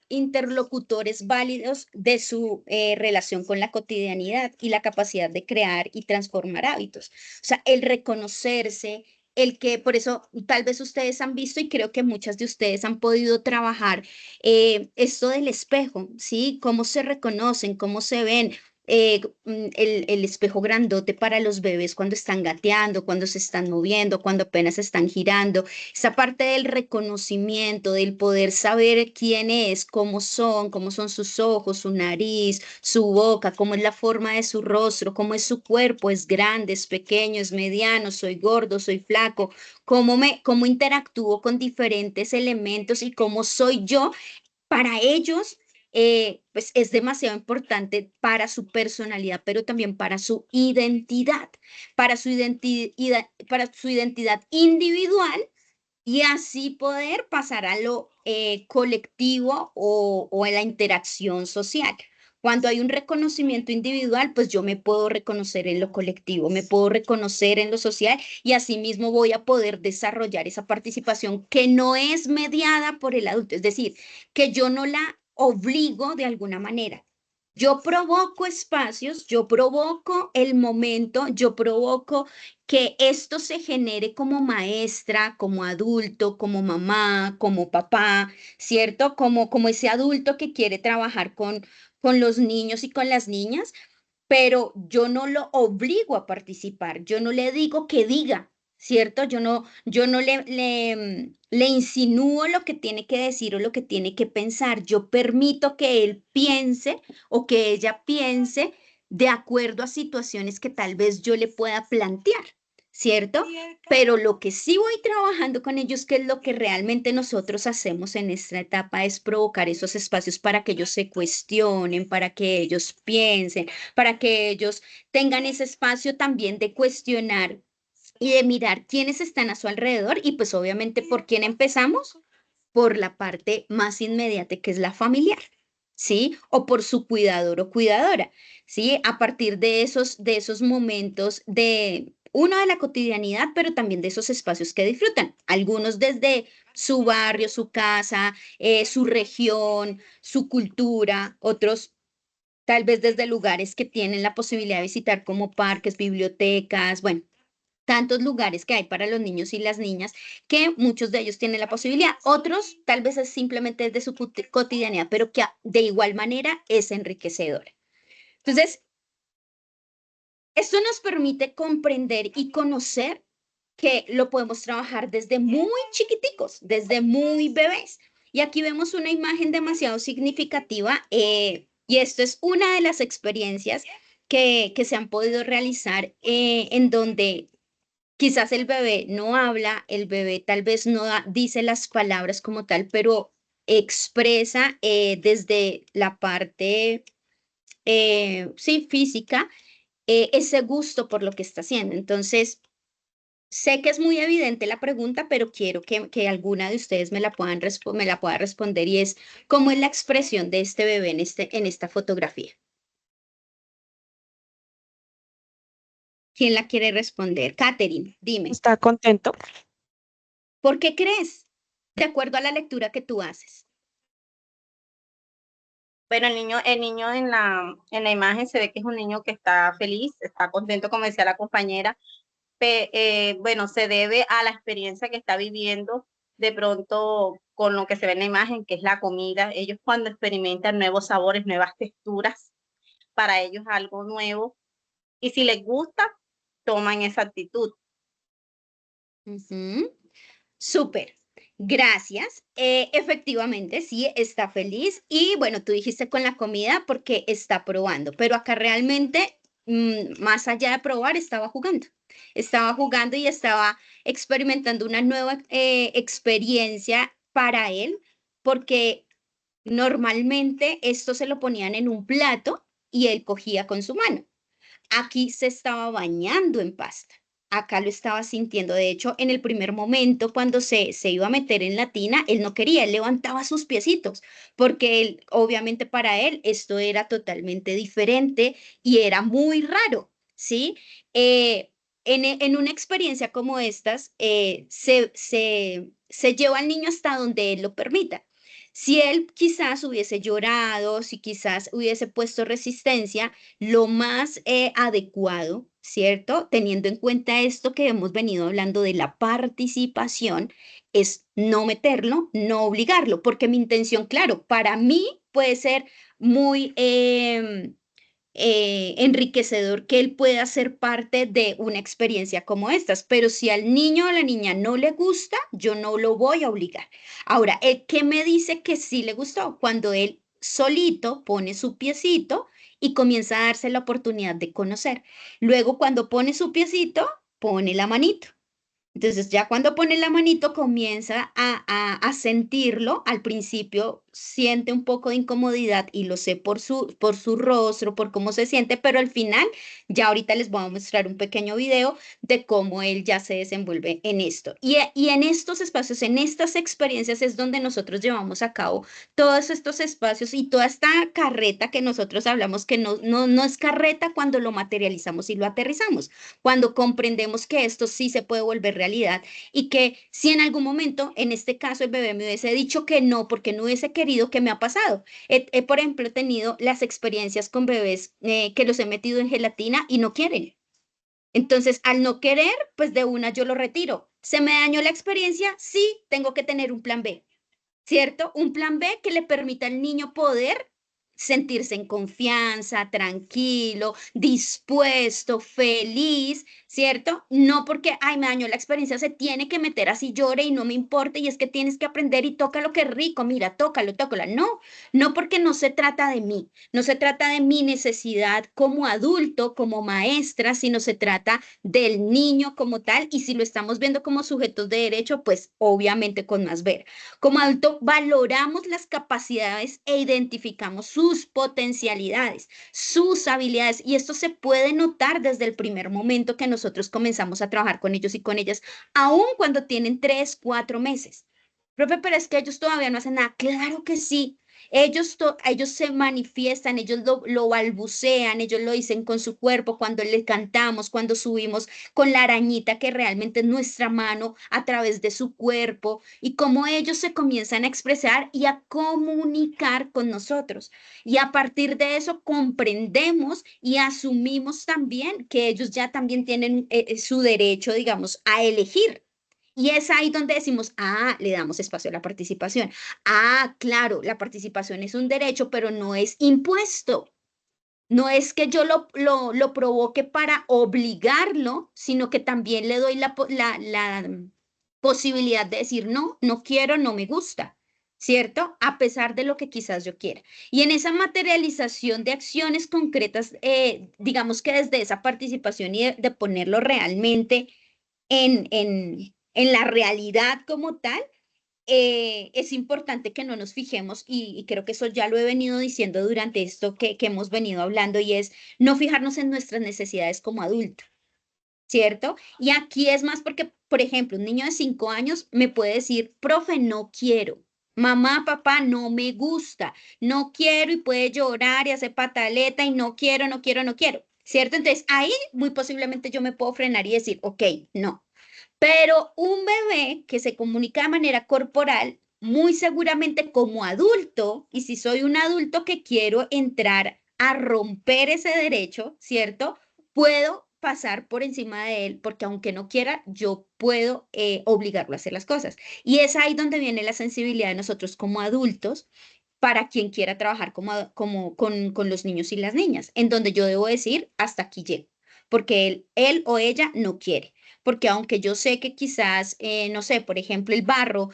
interlocutores válidos de su relación con la cotidianidad y la capacidad de crear y transformar hábitos. O sea, el reconocerse, el que por eso tal vez ustedes han visto y creo que muchas de ustedes han podido trabajar esto del espejo, ¿sí? Cómo se reconocen, cómo se ven. El espejo grandote para los bebés cuando están gateando, cuando se están moviendo, cuando apenas están girando. Esa parte del reconocimiento, del poder saber quién es, cómo son sus ojos, su nariz, su boca, cómo es la forma de su rostro, cómo es su cuerpo, es grande, es pequeño, es mediano, soy gordo, soy flaco, cómo interactúo con diferentes elementos y cómo soy yo para ellos, pues es demasiado importante para su personalidad, pero también para su identidad individual y así poder pasar a lo colectivo o a la interacción social. Cuando hay un reconocimiento individual, pues yo me puedo reconocer en lo colectivo, me puedo reconocer en lo social y asimismo voy a poder desarrollar esa participación que no es mediada por el adulto, es decir, que yo no la obligo de alguna manera. Yo provoco espacios, yo provoco el momento, yo provoco que esto se genere como maestra, como adulto, como mamá, como papá, ¿cierto? Como ese adulto que quiere trabajar con los niños y con las niñas, pero yo no lo obligo a participar, yo no le digo que diga, ¿cierto? Yo no le insinúo lo que tiene que decir o lo que tiene que pensar, yo permito que él piense o que ella piense de acuerdo a situaciones que tal vez yo le pueda plantear, ¿cierto? Pero lo que sí voy trabajando con ellos, que es lo que realmente nosotros hacemos en esta etapa, es provocar esos espacios para que ellos se cuestionen, para que ellos piensen, para que ellos tengan ese espacio también de cuestionar y de mirar quiénes están a su alrededor y pues obviamente por quién empezamos, por la parte más inmediata que es la familiar, ¿sí? O por su cuidador o cuidadora, ¿sí? A partir de esos momentos de, uno, de la cotidianidad, pero también de esos espacios que disfrutan, algunos desde su barrio, su casa, su región, su cultura, otros tal vez desde lugares que tienen la posibilidad de visitar como parques, bibliotecas, bueno, tantos lugares que hay para los niños y las niñas que muchos de ellos tienen la posibilidad, otros tal vez es simplemente de su cotidianidad, pero que de igual manera es enriquecedora. Entonces, esto nos permite comprender y conocer que lo podemos trabajar desde muy chiquiticos, desde muy bebés. Y aquí vemos una imagen demasiado significativa y esto es una de las experiencias que se han podido realizar en donde quizás el bebé no habla, el bebé tal vez no dice las palabras como tal, pero expresa desde la parte, sí, física, ese gusto por lo que está haciendo. Entonces, sé que es muy evidente la pregunta, pero quiero que alguna de ustedes me la pueda responder y es, ¿cómo es la expresión de este bebé en esta fotografía? ¿Quién la quiere responder? Katherine, dime, ¿Está contento? ¿por qué crees? De acuerdo a la lectura que tú haces. Bueno, el niño en la imagen se ve que es un niño que está feliz, está contento, como decía la compañera. Bueno, se debe a la experiencia que está viviendo de pronto con lo que se ve en la imagen, que es la comida. Ellos cuando experimentan nuevos sabores, nuevas texturas, para ellos es algo nuevo. Y si les gusta, toman esa actitud. Ujú. Súper, gracias. Efectivamente, sí, está feliz y bueno, tú dijiste con la comida porque está probando, pero acá realmente, más allá de probar, estaba jugando y estaba experimentando una nueva experiencia para él, porque normalmente esto se lo ponían en un plato y él cogía con su mano. Aquí se estaba bañando en pasta. Acá lo estaba sintiendo. De hecho, en el primer momento, cuando se iba a meter en la tina, él no quería, él levantaba sus piecitos, porque él, obviamente para él, esto era totalmente diferente y era muy raro, ¿sí? En una experiencia como estas, se lleva al niño hasta donde él lo permita. Si él quizás hubiese llorado, si quizás hubiese puesto resistencia, lo más adecuado, ¿cierto? Teniendo en cuenta esto que hemos venido hablando de la participación, es no meterlo, no obligarlo, porque mi intención, claro, para mí puede ser muy enriquecedor que él pueda ser parte de una experiencia como estas, pero si al niño o a la niña no le gusta, yo no lo voy a obligar. Ahora, ¿qué me dice que sí le gustó? Cuando él solito pone su piecito y comienza a darse la oportunidad de conocer. Luego, cuando pone su piecito, pone la manito. Entonces, ya cuando pone la manito, comienza a sentirlo. Al principio siente un poco de incomodidad y lo sé por su rostro, por cómo se siente, pero al final, ya ahorita les voy a mostrar un pequeño video de cómo él ya se desenvuelve en esto. Y en estos espacios, en estas experiencias es donde nosotros llevamos a cabo todos estos espacios y toda esta carreta que nosotros hablamos, que no es carreta cuando lo materializamos y lo aterrizamos, cuando comprendemos que esto sí se puede volver realidad y que si en algún momento, en este caso, el bebé me hubiese dicho que no porque no hubiese querido, ¿qué me ha pasado? Por ejemplo, he tenido las experiencias con bebés que los he metido en gelatina y no quieren. Entonces, al no querer, pues de una yo lo retiro. ¿Se me dañó la experiencia? Sí, tengo que tener un plan B. ¿Cierto? Un plan B que le permita al niño poder sentirse en confianza, tranquilo, dispuesto, feliz, ¿cierto? No porque, ay, me dañó la experiencia, se tiene que meter así, llore y no me importa, y es que tienes que aprender y toca lo que es rico, mira, tócalo, tócalo. No, no porque no se trata de mí, no se trata de mi necesidad como adulto, como maestra, sino se trata del niño como tal, y si lo estamos viendo como sujetos de derecho, pues obviamente con más ver. Como adulto, valoramos las capacidades e identificamos sus potencialidades, sus habilidades, y esto se puede notar desde el primer momento que nosotros comenzamos a trabajar con ellos y con ellas, aun cuando tienen 3, 4 meses. Profe, pero es que ellos todavía no hacen nada. Claro que sí. Ellos se manifiestan, ellos lo balbucean, ellos lo dicen con su cuerpo, cuando le cantamos, cuando subimos con la arañita que realmente es nuestra mano a través de su cuerpo, y cómo ellos se comienzan a expresar y a comunicar con nosotros. Y a partir de eso comprendemos y asumimos también que ellos ya también tienen su derecho, digamos, a elegir. Y es ahí donde decimos, ah, le damos espacio a la participación. Ah, claro, la participación es un derecho, pero no es impuesto. No es que yo lo provoque para obligarlo, sino que también le doy la posibilidad de decir, no, no quiero, no me gusta, ¿cierto? A pesar de lo que quizás yo quiera. Y en esa materialización de acciones concretas, digamos que desde esa participación y de ponerlo realmente en la realidad como tal, es importante que no nos fijemos, y creo que eso ya lo he venido diciendo durante esto que hemos venido hablando, y es no fijarnos en nuestras necesidades como adultos, ¿cierto? Y aquí es más porque, por ejemplo, un niño de 5 años me puede decir, profe, no quiero. Mamá, papá, no me gusta, no quiero, y puede llorar y hacer pataleta y no quiero, no quiero, no quiero, ¿cierto? Entonces ahí muy posiblemente yo me puedo frenar y decir, ok, no. Pero un bebé que se comunica de manera corporal, muy seguramente como adulto, y si soy un adulto que quiero entrar a romper ese derecho, ¿cierto? Puedo pasar por encima de él, porque aunque no quiera, yo puedo obligarlo a hacer las cosas. Y es ahí donde viene la sensibilidad de nosotros como adultos, para quien quiera trabajar con los niños y las niñas, en donde yo debo decir, hasta aquí llego, porque él o ella no quiere. Porque aunque yo sé que quizás, no sé, por ejemplo, el barro,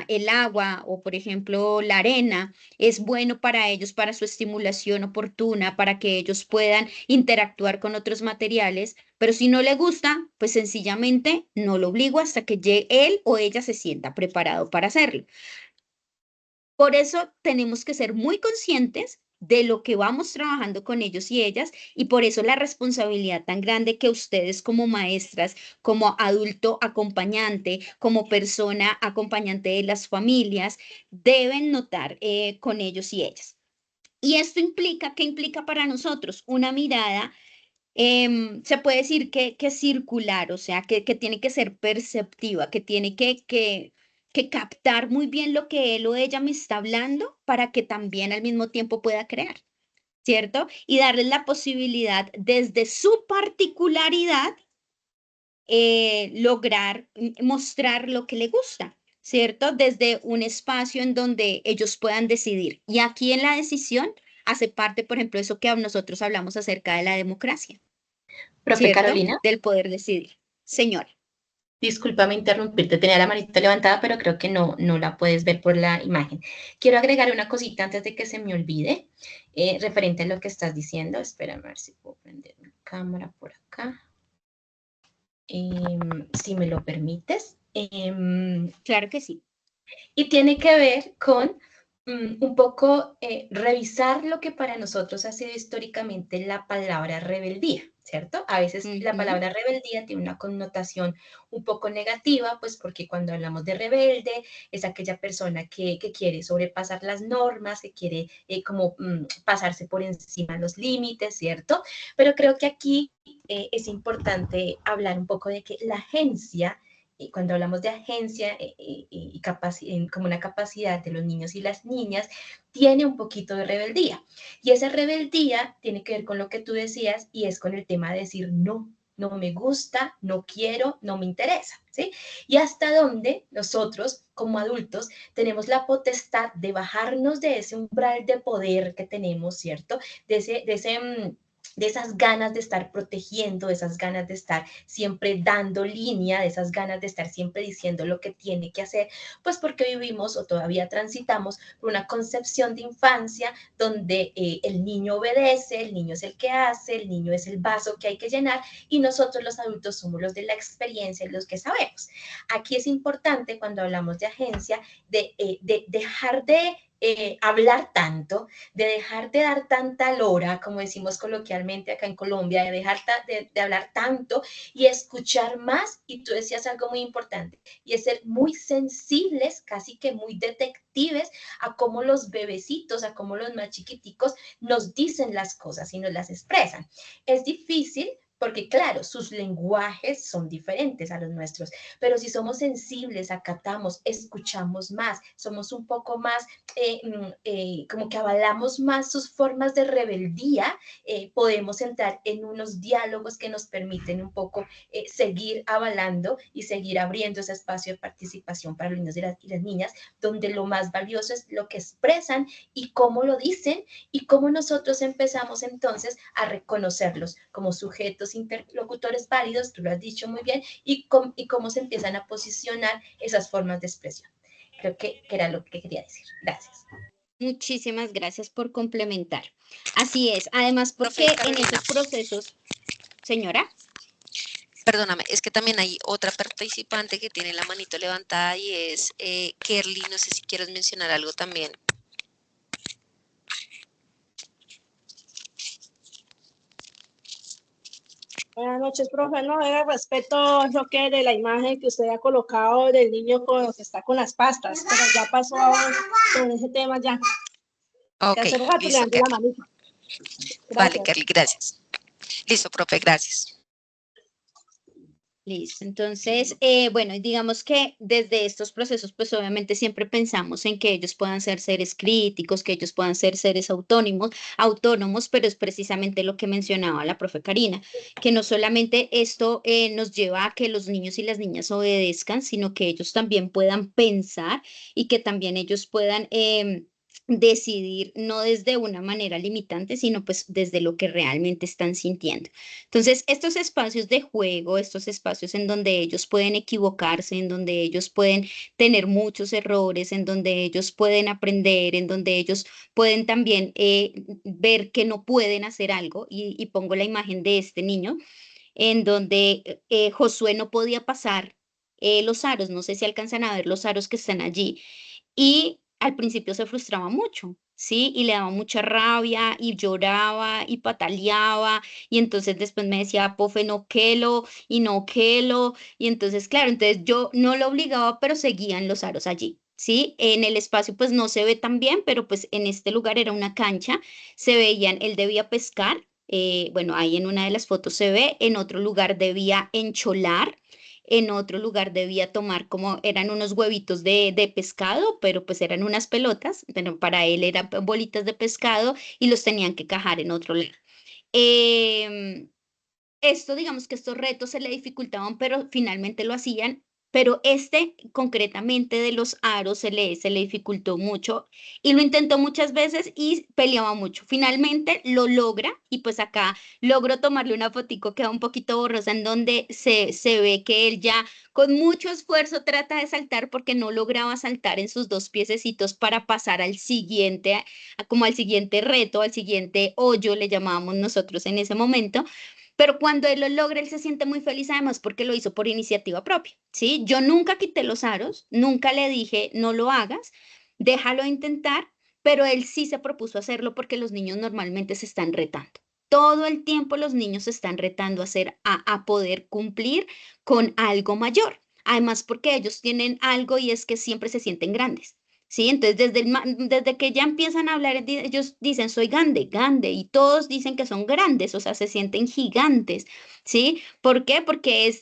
el agua, o por ejemplo la arena es bueno para ellos, para su estimulación oportuna, para que ellos puedan interactuar con otros materiales, pero si no le gusta, pues sencillamente no lo obligo hasta que él o ella se sienta preparado para hacerlo. Por eso tenemos que ser muy conscientes de lo que vamos trabajando con ellos y ellas, y por eso la responsabilidad tan grande que ustedes como maestras, como adulto acompañante, como persona acompañante de las familias, deben notar con ellos y ellas. Y esto implica, ¿qué implica para nosotros? Una mirada, se puede decir que circular, o sea, que tiene que ser perceptiva, que tiene que captar muy bien lo que él o ella me está hablando, para que también al mismo tiempo pueda crear, ¿cierto? Y darles la posibilidad desde su particularidad, lograr mostrar lo que le gusta, ¿cierto? Desde un espacio en donde ellos puedan decidir. Y aquí en la decisión hace parte, por ejemplo, eso que nosotros hablamos acerca de la democracia, Profe ¿cierto? Carolina, Del poder decidir. Señora. discúlpame interrumpirte, tenía la manita levantada, pero creo que no la puedes ver por la imagen. Quiero agregar una cosita antes de que se me olvide, referente a lo que estás diciendo. Espérame a ver si puedo prender mi cámara por acá. Si me lo permites. Claro que sí. Y tiene que ver con un poco revisar lo que para nosotros ha sido históricamente la palabra rebeldía, ¿cierto? A veces la palabra rebeldía tiene una connotación un poco negativa, pues porque cuando hablamos de rebelde es aquella persona que quiere sobrepasar las normas, que quiere pasarse por encima de los límites, ¿cierto? Pero creo que aquí es importante hablar un poco de que la agencia, y cuando hablamos de agencia y como una capacidad de los niños y las niñas, tiene un poquito de rebeldía. Y esa rebeldía tiene que ver con lo que tú decías, y es con el tema de decir no. No me gusta, no quiero, no me interesa, ¿sí? Y hasta dónde nosotros, como adultos, tenemos la potestad de bajarnos de ese umbral de poder que tenemos, ¿cierto? De ese de esas ganas de estar protegiendo, de esas ganas de estar siempre dando línea, de esas ganas de estar siempre diciendo lo que tiene que hacer, pues porque vivimos o todavía transitamos por una concepción de infancia donde el niño obedece, el niño es el que hace, el niño es el vaso que hay que llenar y nosotros los adultos somos los de la experiencia y los que sabemos. Aquí es importante cuando hablamos de agencia de dejar de hablar tanto, de dejar de dar tanta lora, como decimos coloquialmente acá en Colombia, de dejar de hablar tanto y escuchar más. Y tú decías algo muy importante, y es ser muy sensibles, casi que muy detectives a cómo los bebecitos, a cómo los más chiquiticos nos dicen las cosas y nos las expresan. Es difícil porque claro, sus lenguajes son diferentes a los nuestros, pero si somos sensibles, acatamos, escuchamos más, somos un poco más, como que avalamos más sus formas de rebeldía, podemos entrar en unos diálogos que nos permiten un poco seguir avalando y seguir abriendo ese espacio de participación para los niños y las niñas, donde lo más valioso es lo que expresan y cómo lo dicen y cómo nosotros empezamos entonces a reconocerlos como sujetos interlocutores válidos, tú lo has dicho muy bien, y cómo se empiezan a posicionar esas formas de expresión. Creo que era lo que quería decir. Gracias. Muchísimas gracias por complementar. Así es, además porque Profe en Carolina, esos procesos, señora, perdóname, es que también hay otra participante que tiene la manito levantada y es Kerly. No sé si quieres mencionar algo también. Buenas noches, profe. No, era respeto lo que de la imagen que usted ha colocado del niño con que está con las pastas, pero ya pasó sobre ese tema ya. Ok, Que hace rato le listo, levanté la Kerly. manita. Vale, Gracias. Kerly, gracias. Listo, profe, gracias. listo. Entonces, bueno, digamos que desde estos procesos, pues obviamente siempre pensamos en que ellos puedan ser seres críticos, que ellos puedan ser seres autónomos, pero es precisamente lo que mencionaba la profe Karina, que no solamente esto nos lleva a que los niños y las niñas obedezcan, sino que ellos también puedan pensar y que también ellos puedan decidir no desde una manera limitante, sino pues desde lo que realmente están sintiendo. Entonces, estos espacios de juego, estos espacios en donde ellos pueden equivocarse, en donde ellos pueden tener muchos errores, en donde ellos pueden aprender, en donde ellos pueden también ver que no pueden hacer algo, y pongo la imagen de este niño, en donde Josué no podía pasar los aros, no sé si alcanzan a ver los aros que están allí, y al principio se frustraba mucho, ¿sí? Y le daba mucha rabia y lloraba y pataleaba y entonces después me decía, Pofe, no quelo y no quelo. Y entonces, claro, entonces yo no lo obligaba, pero seguían los aros allí. Sí, en el espacio pues no se ve tan bien, pero pues en este lugar era una cancha, se veían, él debía pescar, bueno, ahí en una de las fotos se ve, en otro lugar debía encholar, en otro lugar debía tomar como eran unos huevitos de pescado, pero pues eran unas pelotas, pero para él eran bolitas de pescado y los tenían que cajar en otro lado. Em, Esto, digamos que estos retos se le dificultaban, pero finalmente lo hacían. Pero este, concretamente de los aros, se le dificultó mucho y lo intentó muchas veces y peleaba mucho. Finalmente lo logra y pues acá logro tomarle una fotico, queda un poquito borrosa, en donde se ve que él ya con mucho esfuerzo trata de saltar porque no lograba saltar en sus dos piececitos para pasar al siguiente, como al siguiente reto, al siguiente hoyo, le llamábamos nosotros en ese momento. Pero cuando él lo logra, él se siente muy feliz además porque lo hizo por iniciativa propia, ¿sí? Yo nunca quité los aros, nunca le dije, no lo hagas, déjalo intentar, pero él sí se propuso hacerlo porque los niños normalmente se están retando. Todo el tiempo los niños se están retando a hacer, a poder cumplir con algo mayor. Además, porque ellos tienen algo y es que siempre se sienten grandes. Sí, entonces desde que ya empiezan a hablar, ellos dicen, soy grande, grande, y todos dicen que son grandes, o sea, se sienten gigantes, ¿sí? ¿Por qué? Porque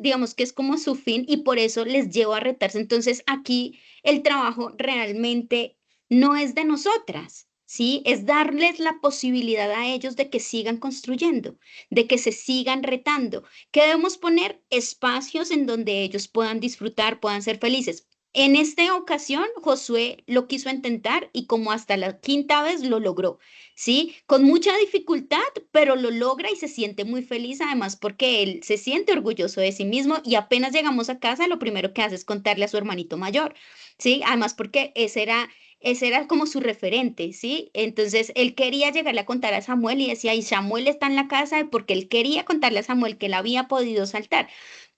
digamos que es como su fin y por eso les llevo a retarse. Entonces, aquí el trabajo realmente no es de nosotras, ¿sí? Es darles la posibilidad a ellos de que sigan construyendo, de que se sigan retando, que debemos poner espacios en donde ellos puedan disfrutar, puedan ser felices. En esta ocasión, Josué lo quiso intentar y como hasta la quinta vez lo logró, ¿sí? Con mucha dificultad, pero lo logra y se siente muy feliz además porque él se siente orgulloso de sí mismo y apenas llegamos a casa, lo primero que hace es contarle a su hermanito mayor, ¿sí? Además porque ese era como su referente, ¿sí? Entonces él quería llegarle a contar a Samuel y decía, y Samuel está en la casa porque él quería contarle a Samuel que él había podido saltar,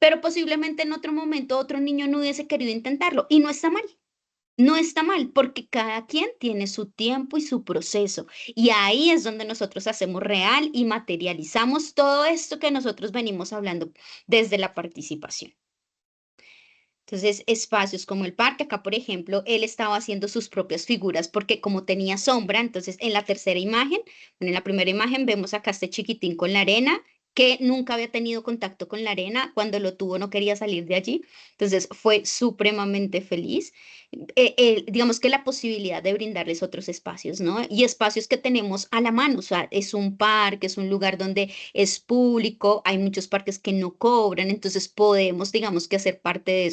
pero posiblemente en otro momento otro niño no hubiese querido intentarlo y no está mal. No está mal porque cada quien tiene su tiempo y su proceso. Y ahí es donde nosotros hacemos real y materializamos todo esto que nosotros venimos hablando desde la participación. Entonces, espacios como el parque, acá por ejemplo, él estaba haciendo sus propias figuras porque como tenía sombra, entonces en la tercera imagen, bueno, en la primera imagen vemos acá este chiquitín con la arena que nunca había tenido contacto con la arena, cuando lo tuvo no quería salir de allí, entonces fue supremamente feliz. Digamos que la posibilidad de brindarles otros espacios, ¿no? Y espacios que tenemos a la mano, o sea, es un parque, es un lugar donde es público, hay muchos parques que no cobran, entonces podemos, digamos que hacer parte de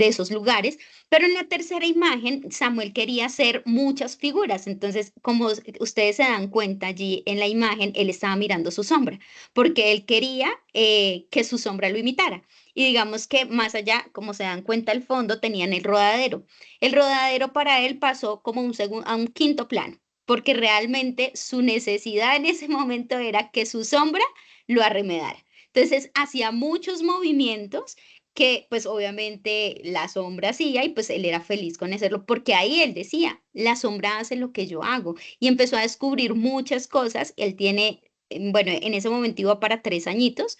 esos lugares. Pero en la tercera imagen, Samuel quería hacer muchas figuras, entonces, como ustedes se dan cuenta allí en la imagen, él estaba mirando su sombra, porque él quería que su sombra lo imitara. Y digamos que más allá, como se dan cuenta al fondo, tenían el rodadero. El rodadero para él pasó como a un quinto plano, porque realmente su necesidad en ese momento era que su sombra lo arremedara. Entonces hacía muchos movimientos que pues obviamente la sombra hacía y pues él era feliz con hacerlo, porque ahí él decía, la sombra hace lo que yo hago y empezó a descubrir muchas cosas. Él tiene, bueno, en ese momento iba para 3 añitos,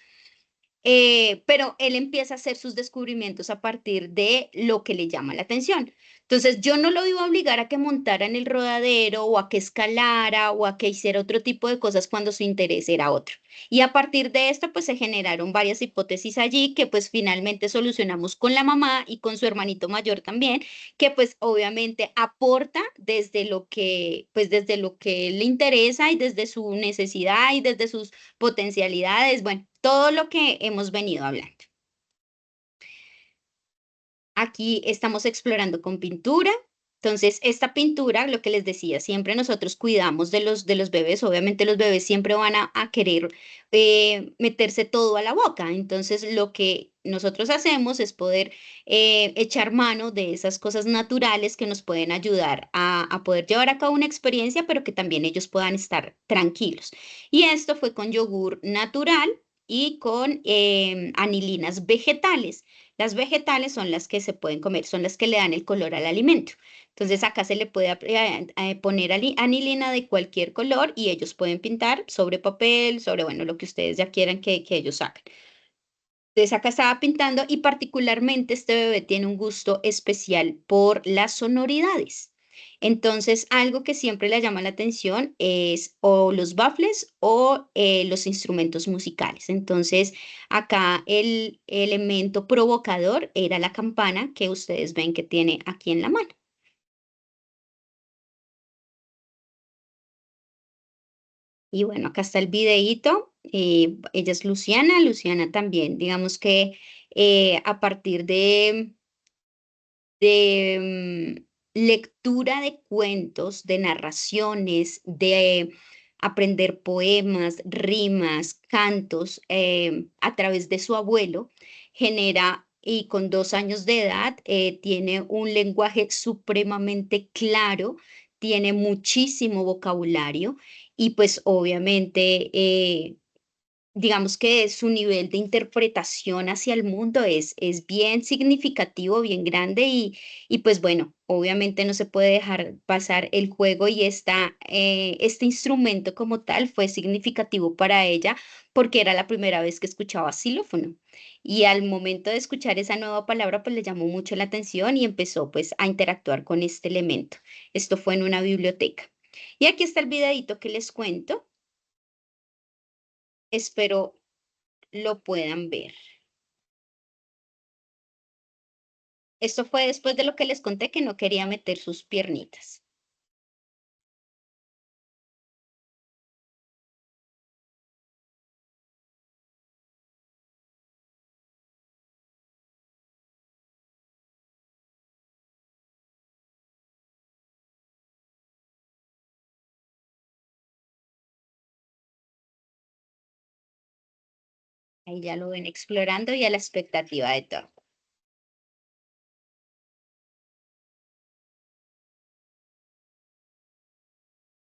pero él empieza a hacer sus descubrimientos a partir de lo que le llama la atención. Entonces, yo no lo iba a obligar a que montara en el rodadero o a que escalara o a que hiciera otro tipo de cosas cuando su interés era otro. Y a partir de esto, pues se generaron varias hipótesis allí que pues finalmente solucionamos con la mamá y con su hermanito mayor también, que pues obviamente aporta desde lo que le interesa y desde su necesidad y desde sus potencialidades, bueno, todo lo que hemos venido hablando. Aquí estamos explorando con pintura. Entonces, esta pintura, lo que les decía, siempre nosotros cuidamos de los bebés. Obviamente los bebés siempre van a querer meterse todo a la boca. Entonces, lo que nosotros hacemos es poder echar mano de esas cosas naturales que nos pueden ayudar a poder llevar a cabo una experiencia, pero que también ellos puedan estar tranquilos. Y esto fue con yogur natural y con anilinas vegetales. Las vegetales son las que se pueden comer, son las que le dan el color al alimento. Entonces acá se le puede poner anilina de cualquier color y ellos pueden pintar sobre papel, sobre, bueno, lo que ustedes ya quieran que ellos hagan. Entonces acá estaba pintando y particularmente este bebé tiene un gusto especial por las sonoridades. Entonces, algo que siempre le llama la atención es o los baffles o los instrumentos musicales. Entonces, acá el elemento provocador era la campana que ustedes ven que tiene aquí en la mano. Y bueno, acá está el videíto. Ella es Luciana. Luciana también, digamos que a partir de lectura de cuentos, de narraciones, de aprender poemas, rimas, cantos a través de su abuelo, genera, y con 2 años de edad, tiene un lenguaje supremamente claro, tiene muchísimo vocabulario y pues obviamente digamos que su nivel de interpretación hacia el mundo es bien significativo, bien grande y pues bueno, obviamente no se puede dejar pasar el juego y este instrumento como tal fue significativo para ella porque era la primera vez que escuchaba xilófono y al momento de escuchar esa nueva palabra pues le llamó mucho la atención y empezó pues a interactuar con este elemento. Esto fue en una biblioteca. Y aquí está el videito que les cuento. Espero lo puedan ver. Esto fue después de lo que les conté que no quería meter sus piernitas. Ahí ya lo ven explorando y a la expectativa de todo.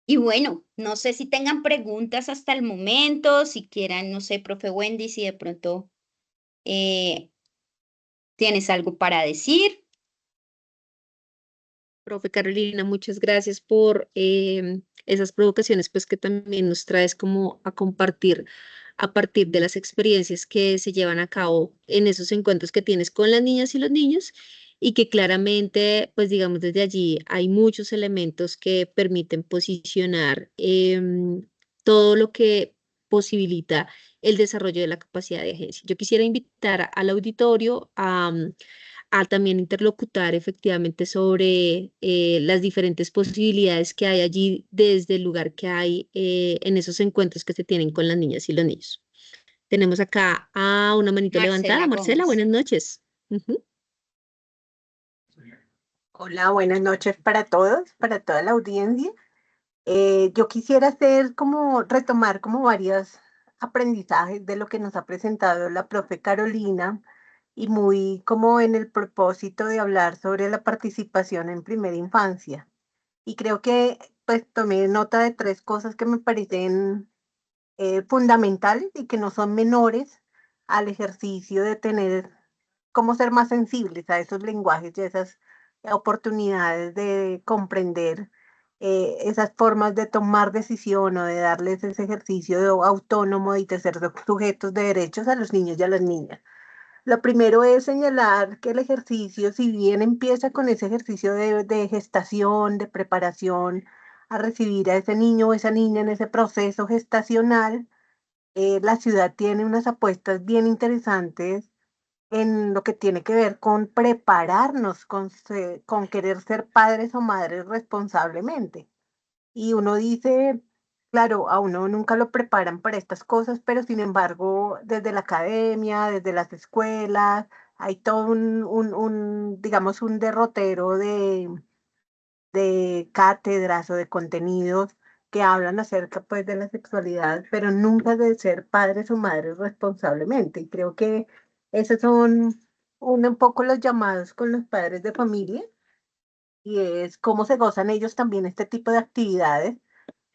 Y bueno, no sé si tengan preguntas hasta el momento, si quieran, no sé, profe Wendy, si de pronto tienes algo para decir. Profe Carolina, muchas gracias por esas provocaciones, pues que también nos traes como a compartir a partir de las experiencias que se llevan a cabo en esos encuentros que tienes con las niñas y los niños y que claramente, pues digamos, desde allí hay muchos elementos que permiten posicionar todo lo que posibilita el desarrollo de la capacidad de agencia. Yo quisiera invitar al auditorio a también interlocutar efectivamente sobre las diferentes posibilidades que hay allí desde el lugar que hay en esos encuentros que se tienen con las niñas y los niños. Tenemos acá a una manito levantada. Marcela, Gómez. buenas noches. Hola, buenas noches para todos, para toda la audiencia. Yo quisiera retomar como varios aprendizajes de lo que nos ha presentado la profe Carolina y muy como en el propósito de hablar sobre la participación en primera infancia. Y creo que pues tomé nota de 3 cosas que me parecen fundamentales y que no son menores al ejercicio de tener, cómo ser más sensibles a esos lenguajes y a esas oportunidades de comprender esas formas de tomar decisión o de darles ese ejercicio autónomo y de ser sujetos de derechos a los niños y a las niñas. Lo primero es señalar que el ejercicio, si bien empieza con ese ejercicio de gestación, de preparación a recibir a ese niño o esa niña en ese proceso gestacional, la ciudad tiene unas apuestas bien interesantes en lo que tiene que ver con prepararnos, con querer ser padres o madres responsablemente. Y uno dice, claro, a uno nunca lo preparan para estas cosas, pero sin embargo, desde la academia, desde las escuelas, hay todo digamos, un derrotero de cátedras o de contenidos que hablan acerca pues de la sexualidad, pero nunca de ser padres o madres responsablemente. Y creo que esos son un poco los llamados con los padres de familia y es cómo se gozan ellos también este tipo de actividades,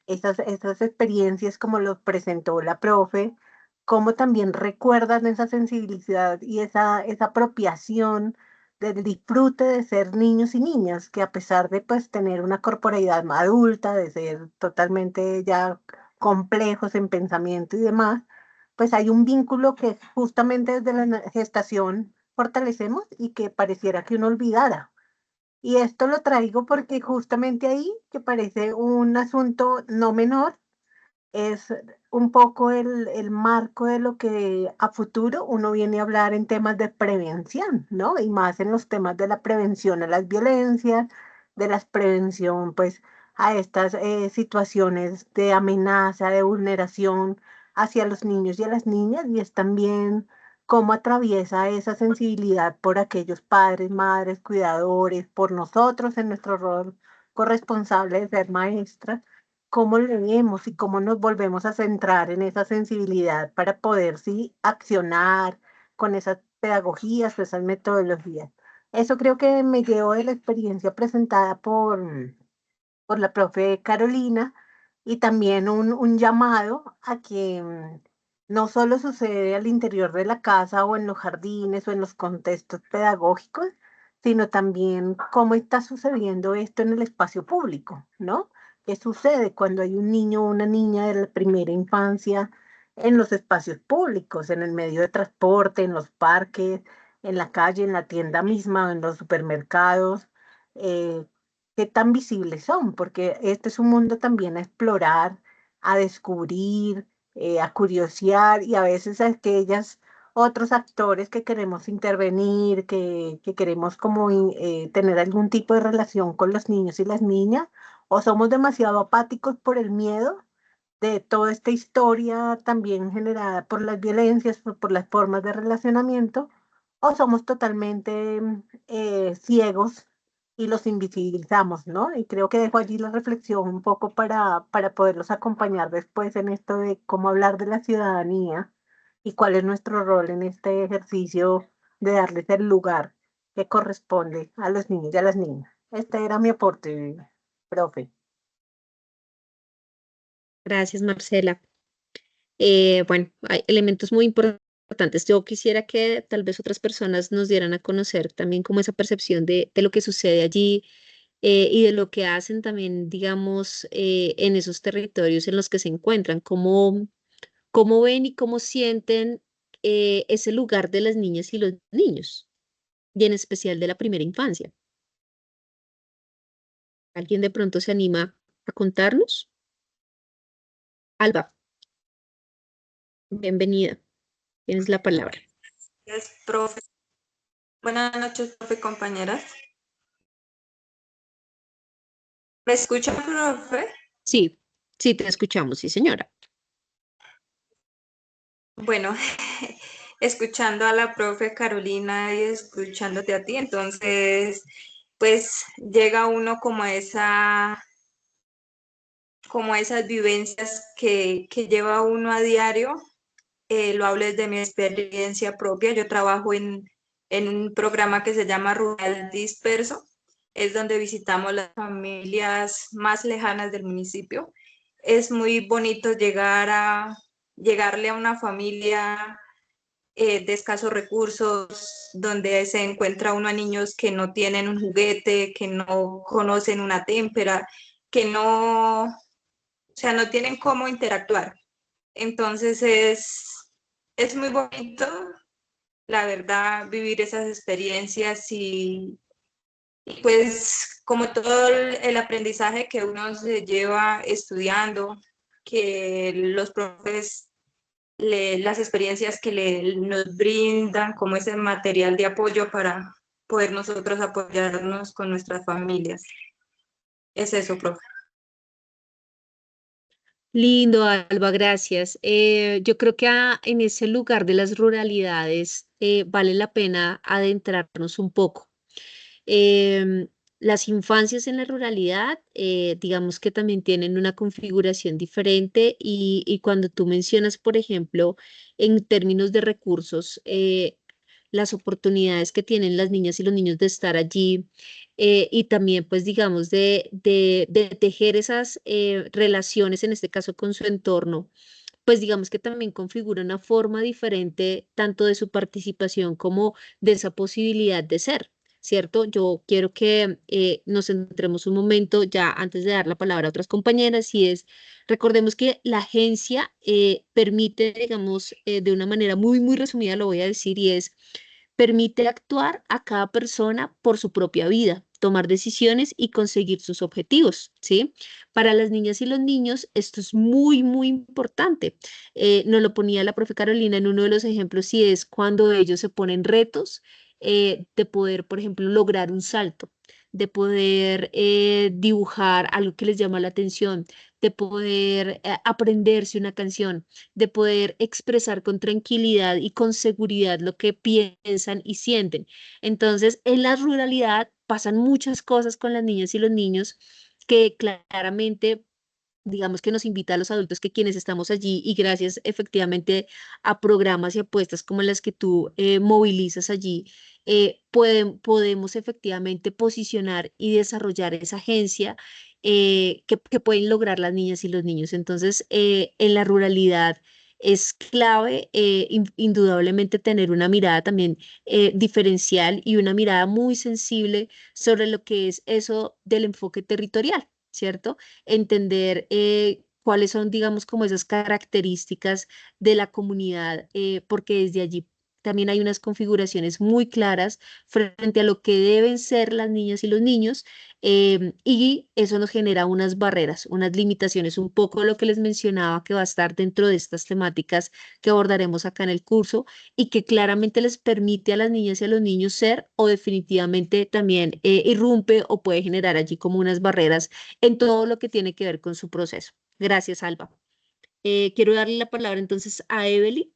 esas experiencias como los presentó la profe, cómo también recuerdan esa sensibilidad y esa apropiación del disfrute de ser niños y niñas, que a pesar de pues tener una corporalidad más adulta, de ser totalmente ya complejos en pensamiento y demás, pues hay un vínculo que justamente desde la gestación fortalecemos y que pareciera que uno olvidara. Y esto lo traigo porque justamente ahí, que parece un asunto no menor, es un poco el marco de lo que a futuro uno viene a hablar en temas de prevención, ¿no? Y más en los temas de la prevención a las violencias, de la prevención, pues, a estas situaciones de amenaza, de vulneración hacia los niños y a las niñas, y es también cómo atraviesa esa sensibilidad por aquellos padres, madres, cuidadores, por nosotros en nuestro rol corresponsable de ser maestras, cómo leemos y cómo nos volvemos a centrar en esa sensibilidad para poder, sí, accionar con esas pedagogías o esas metodologías. Eso creo que me llevo de la experiencia presentada por la profe Carolina y también un llamado a que no solo sucede al interior de la casa o en los jardines o en los contextos pedagógicos, sino también cómo está sucediendo esto en el espacio público, ¿no? ¿Qué sucede cuando hay un niño o una niña de la primera infancia en los espacios públicos, en el medio de transporte, en los parques, en la calle, en la tienda misma, en los supermercados? Eh, ¿Qué tan visibles son? Porque este es un mundo también a explorar, a descubrir, a curiosear y a veces a aquellas otros actores que queremos intervenir, que queremos como tener algún tipo de relación con los niños y las niñas, o somos demasiado apáticos por el miedo de toda esta historia también generada por las violencias, por las formas de relacionamiento, o somos totalmente ciegos y los invisibilizamos, ¿no? Y creo que dejo allí la reflexión un poco para poderlos acompañar después en esto de cómo hablar de la ciudadanía y cuál es nuestro rol en este ejercicio de darles el lugar que corresponde a los niños y a las niñas. Este era mi aporte, profe. Gracias, Marcela. Bueno, hay elementos muy importantes. Yo quisiera que tal vez otras personas nos dieran a conocer también como esa percepción de lo que sucede allí y de lo que hacen también, digamos, en esos territorios en los que se encuentran, cómo ven y cómo sienten ese lugar de las niñas y los niños, y en especial de la primera infancia. ¿Alguien de pronto se anima a contarnos? Alba, bienvenida. Tienes la palabra. Gracias, profe. Buenas noches, profe, compañeras. ¿Me escucha, profe? Sí, sí, te escuchamos, sí, señora. Bueno, escuchando a la profe Carolina y escuchándote a ti, entonces, pues llega uno como a esas vivencias que lleva uno a diario. Lo hablo desde mi experiencia propia. Yo trabajo en un programa que se llama Rural Disperso. Es donde visitamos las familias más lejanas del municipio. Es muy bonito llegarle a una familia de escasos recursos, donde se encuentra uno a niños que no tienen un juguete, que no conocen una témpera, que no, o sea, no tienen cómo interactuar. Entonces es muy bonito, la verdad, vivir esas experiencias y pues como todo el aprendizaje que uno se lleva estudiando, que los profes, las experiencias que nos brindan como ese material de apoyo para poder nosotros apoyarnos con nuestras familias. Es eso, profe. Lindo, Alba, gracias. Yo creo que en ese lugar de las ruralidades vale la pena adentrarnos un poco. Em, las infancias en la ruralidad, digamos que también tienen una configuración diferente y cuando tú mencionas, por ejemplo, en términos de recursos, las oportunidades que tienen las niñas y los niños de estar allí y también, pues, digamos, de tejer esas relaciones, en este caso con su entorno, pues digamos que también configura una forma diferente tanto de su participación como de esa posibilidad de ser, ¿cierto? Yo quiero que nos centremos un momento ya antes de dar la palabra a otras compañeras y recordemos que la agencia permite, digamos, de una manera muy, muy resumida, lo voy a decir, y permite actuar a cada persona por su propia vida, tomar decisiones y conseguir sus objetivos, ¿sí? Para las niñas y los niños esto es muy, muy importante. Nos lo ponía la profe Carolina en uno de los ejemplos y es cuando ellos se ponen retos de poder, por ejemplo, lograr un salto, de poder dibujar algo que les llama la atención, de poder aprenderse una canción, de poder expresar con tranquilidad y con seguridad lo que piensan y sienten. Entonces, en la ruralidad pasan muchas cosas con las niñas y los niños que claramente digamos que nos invita a los adultos que quienes estamos allí y gracias efectivamente a programas y apuestas como las que tú movilizas allí, podemos efectivamente posicionar y desarrollar esa agencia que pueden lograr las niñas y los niños. Entonces, en la ruralidad es clave indudablemente tener una mirada también diferencial y una mirada muy sensible sobre lo que es eso del enfoque territorial, ¿cierto? Entender cuáles son, digamos, como esas características de la comunidad, porque desde allí también hay unas configuraciones muy claras frente a lo que deben ser las niñas y los niños, y eso nos genera unas barreras, unas limitaciones, un poco lo que les mencionaba que va a estar dentro de estas temáticas que abordaremos acá en el curso y que claramente les permite a las niñas y a los niños ser o definitivamente también irrumpe o puede generar allí como unas barreras en todo lo que tiene que ver con su proceso. Gracias, Alba. Quiero darle la palabra entonces a Evelyn.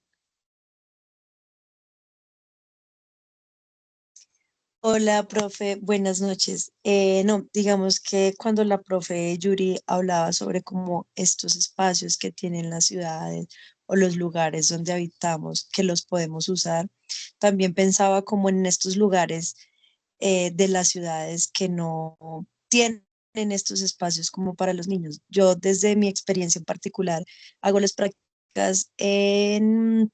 Hola, profe, buenas noches. No, digamos que cuando la profe Yuri hablaba sobre como estos espacios que tienen las ciudades o los lugares donde habitamos que los podemos usar. También pensaba como en estos lugares de las ciudades que no tienen estos espacios como para los niños. Yo desde mi experiencia en particular hago las prácticas en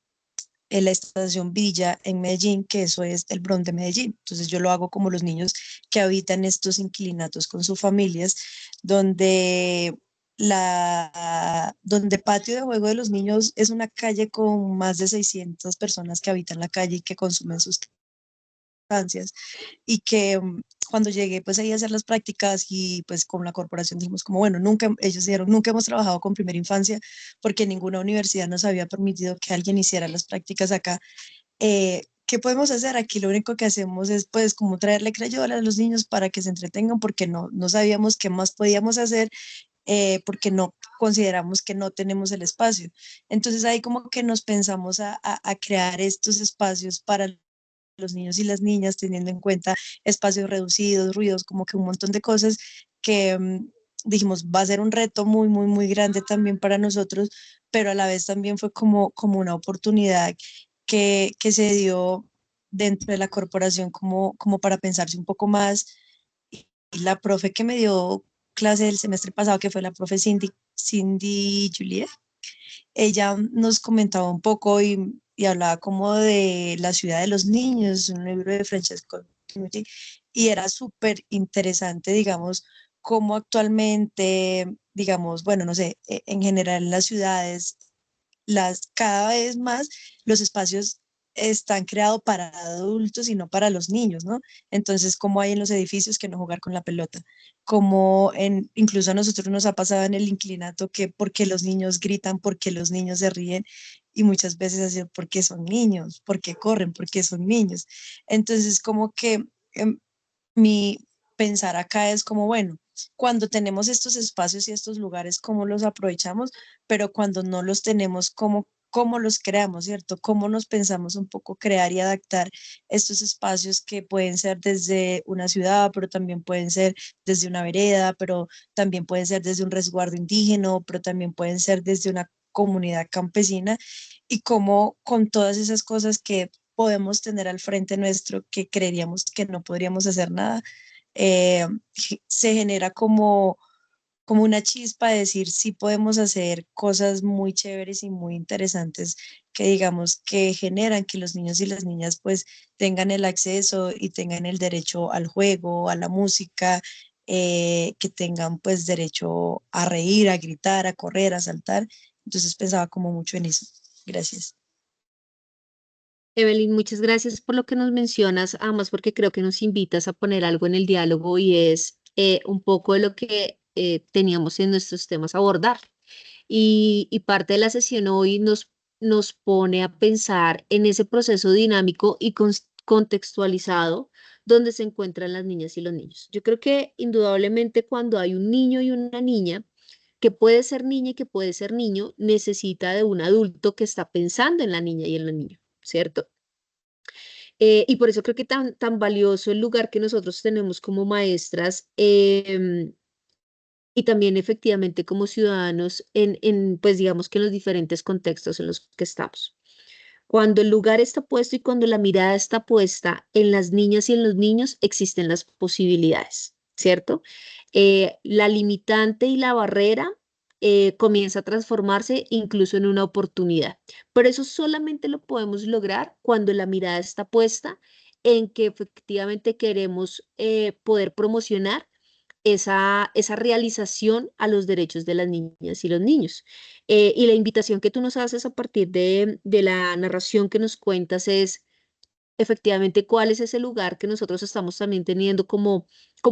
la estación Villa en Medellín, que eso es el Bronx de Medellín. Entonces yo lo hago como los niños que habitan estos inquilinatos con sus familias, donde donde patio de juego de los niños es una calle con más de 600 personas que habitan la calle y que consumen sustancias y que cuando llegué pues ahí a hacer las prácticas y pues con la corporación dijimos como bueno, ellos dijeron, nunca hemos trabajado con primera infancia porque ninguna universidad nos había permitido que alguien hiciera las prácticas acá. ¿Qué podemos hacer? Aquí lo único que hacemos es pues como traerle crayola a los niños para que se entretengan porque no sabíamos qué más podíamos hacer porque no consideramos que no tenemos el espacio. Entonces ahí como que nos pensamos a crear estos espacios para los niños y las niñas, teniendo en cuenta espacios reducidos, ruidos, como que un montón de cosas que dijimos va a ser un reto muy, muy, muy grande también para nosotros, pero a la vez también fue como una oportunidad que se dio dentro de la corporación como para pensarse un poco más. Y la profe que me dio clase el semestre pasado, que fue la profe Cindy Juliet, ella nos comentaba un poco y hablaba como de la ciudad de los niños, un libro de Francesco Tonucci, y era súper interesante, digamos, cómo actualmente, digamos, bueno, no sé, en general en las ciudades, cada vez más los espacios están creados para adultos y no para los niños, ¿no? Entonces, como hay en los edificios que no jugar con la pelota, incluso a nosotros nos ha pasado en el inclinato que porque los niños gritan, porque los niños se ríen, y muchas veces así, porque son niños, porque corren, porque son niños. Entonces, como que mi pensar acá es como, bueno, cuando tenemos estos espacios y estos lugares, ¿cómo los aprovechamos? Pero cuando no los tenemos, ¿cómo los creamos, cierto? ¿Cómo nos pensamos un poco crear y adaptar estos espacios que pueden ser desde una ciudad, pero también pueden ser desde una vereda, pero también pueden ser desde un resguardo indígena, pero también pueden ser desde una comunidad campesina, y cómo con todas esas cosas que podemos tener al frente nuestro que creeríamos que no podríamos hacer nada, eh, se genera como una chispa de decir sí podemos hacer cosas muy chéveres y muy interesantes que digamos que generan que los niños y las niñas pues tengan el acceso y tengan el derecho al juego, a la música, que tengan pues derecho a reír, a gritar, a correr, a saltar. Entonces pensaba como mucho en eso. Gracias. Evelyn, muchas gracias por lo que nos mencionas, además porque creo que nos invitas a poner algo en el diálogo y es un poco de lo que teníamos en nuestros temas a abordar. Y parte de la sesión hoy nos pone a pensar en ese proceso dinámico y contextualizado donde se encuentran las niñas y los niños. Yo creo que indudablemente cuando hay un niño y una niña, que puede ser niña y que puede ser niño, necesita de un adulto que está pensando en la niña y en el niño, ¿cierto? Y por eso creo que tan valioso el lugar que nosotros tenemos como maestras y también efectivamente como ciudadanos pues digamos que en los diferentes contextos en los que estamos. Cuando el lugar está puesto y cuando la mirada está puesta en las niñas y en los niños, existen las posibilidades, ¿cierto? La limitante y la barrera comienza a transformarse incluso en una oportunidad. Pero eso solamente lo podemos lograr cuando la mirada está puesta en que efectivamente queremos poder promocionar esa realización a los derechos de las niñas y los niños. Y la invitación que tú nos haces a partir de la narración que nos cuentas es efectivamente cuál es ese lugar que nosotros estamos también teniendo como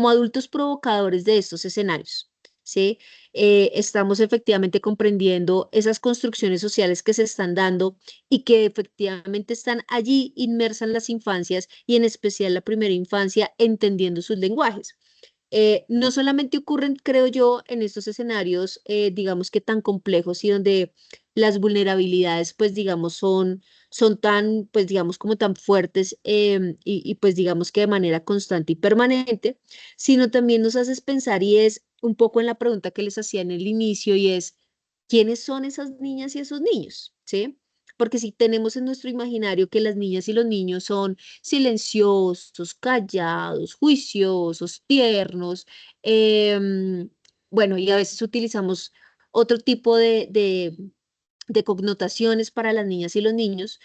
adultos provocadores de estos escenarios. ¿Sí? Estamos efectivamente comprendiendo esas construcciones sociales que se están dando y que efectivamente están allí inmersas en las infancias y en especial la primera infancia, entendiendo sus lenguajes. No solamente ocurren, creo yo, en estos escenarios, digamos que tan complejos y donde las vulnerabilidades, pues, digamos, son tan, pues, digamos, como tan fuertes y, pues, digamos que de manera constante y permanente, sino también nos haces pensar y es un poco en la pregunta que les hacía en el inicio y es, ¿quiénes son esas niñas y esos niños? ¿sí? Porque si tenemos en nuestro imaginario que las niñas y los niños son silenciosos, callados, juiciosos, tiernos, bueno, y a veces utilizamos otro tipo de connotaciones para las niñas y los niños,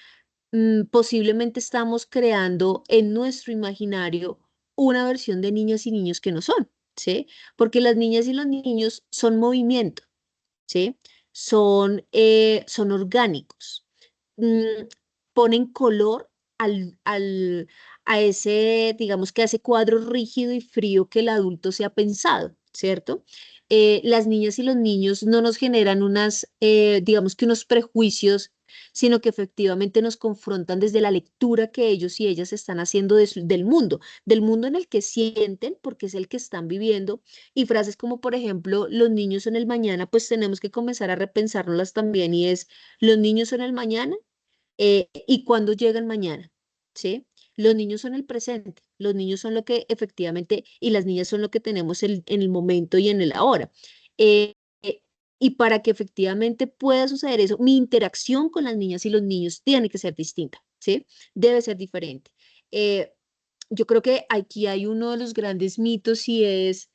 posiblemente estamos creando en nuestro imaginario una versión de niñas y niños que no son, ¿sí? Porque las niñas y los niños son movimiento, ¿sí? Son orgánicos, mm, ponen color a ese, digamos que a ese cuadro rígido y frío que el adulto se ha pensado, ¿cierto? Las niñas y los niños no nos generan digamos que unos prejuicios, sino que efectivamente nos confrontan desde la lectura que ellos y ellas están haciendo del mundo en el que sienten, porque es el que están viviendo, y frases como, por ejemplo, los niños son el mañana, pues tenemos que comenzar a repensárnoslas también, y es, los niños son el mañana, y cuándo llegan mañana, ¿sí? Los niños son el presente, los niños son lo que efectivamente, y las niñas son lo que tenemos en el momento y en el ahora. Eh, eh, y para que efectivamente pueda suceder eso, mi interacción con las niñas y los niños tiene que ser distinta, ¿sí? Debe ser diferente. Eh, yo creo que aquí hay uno de los grandes mitos y es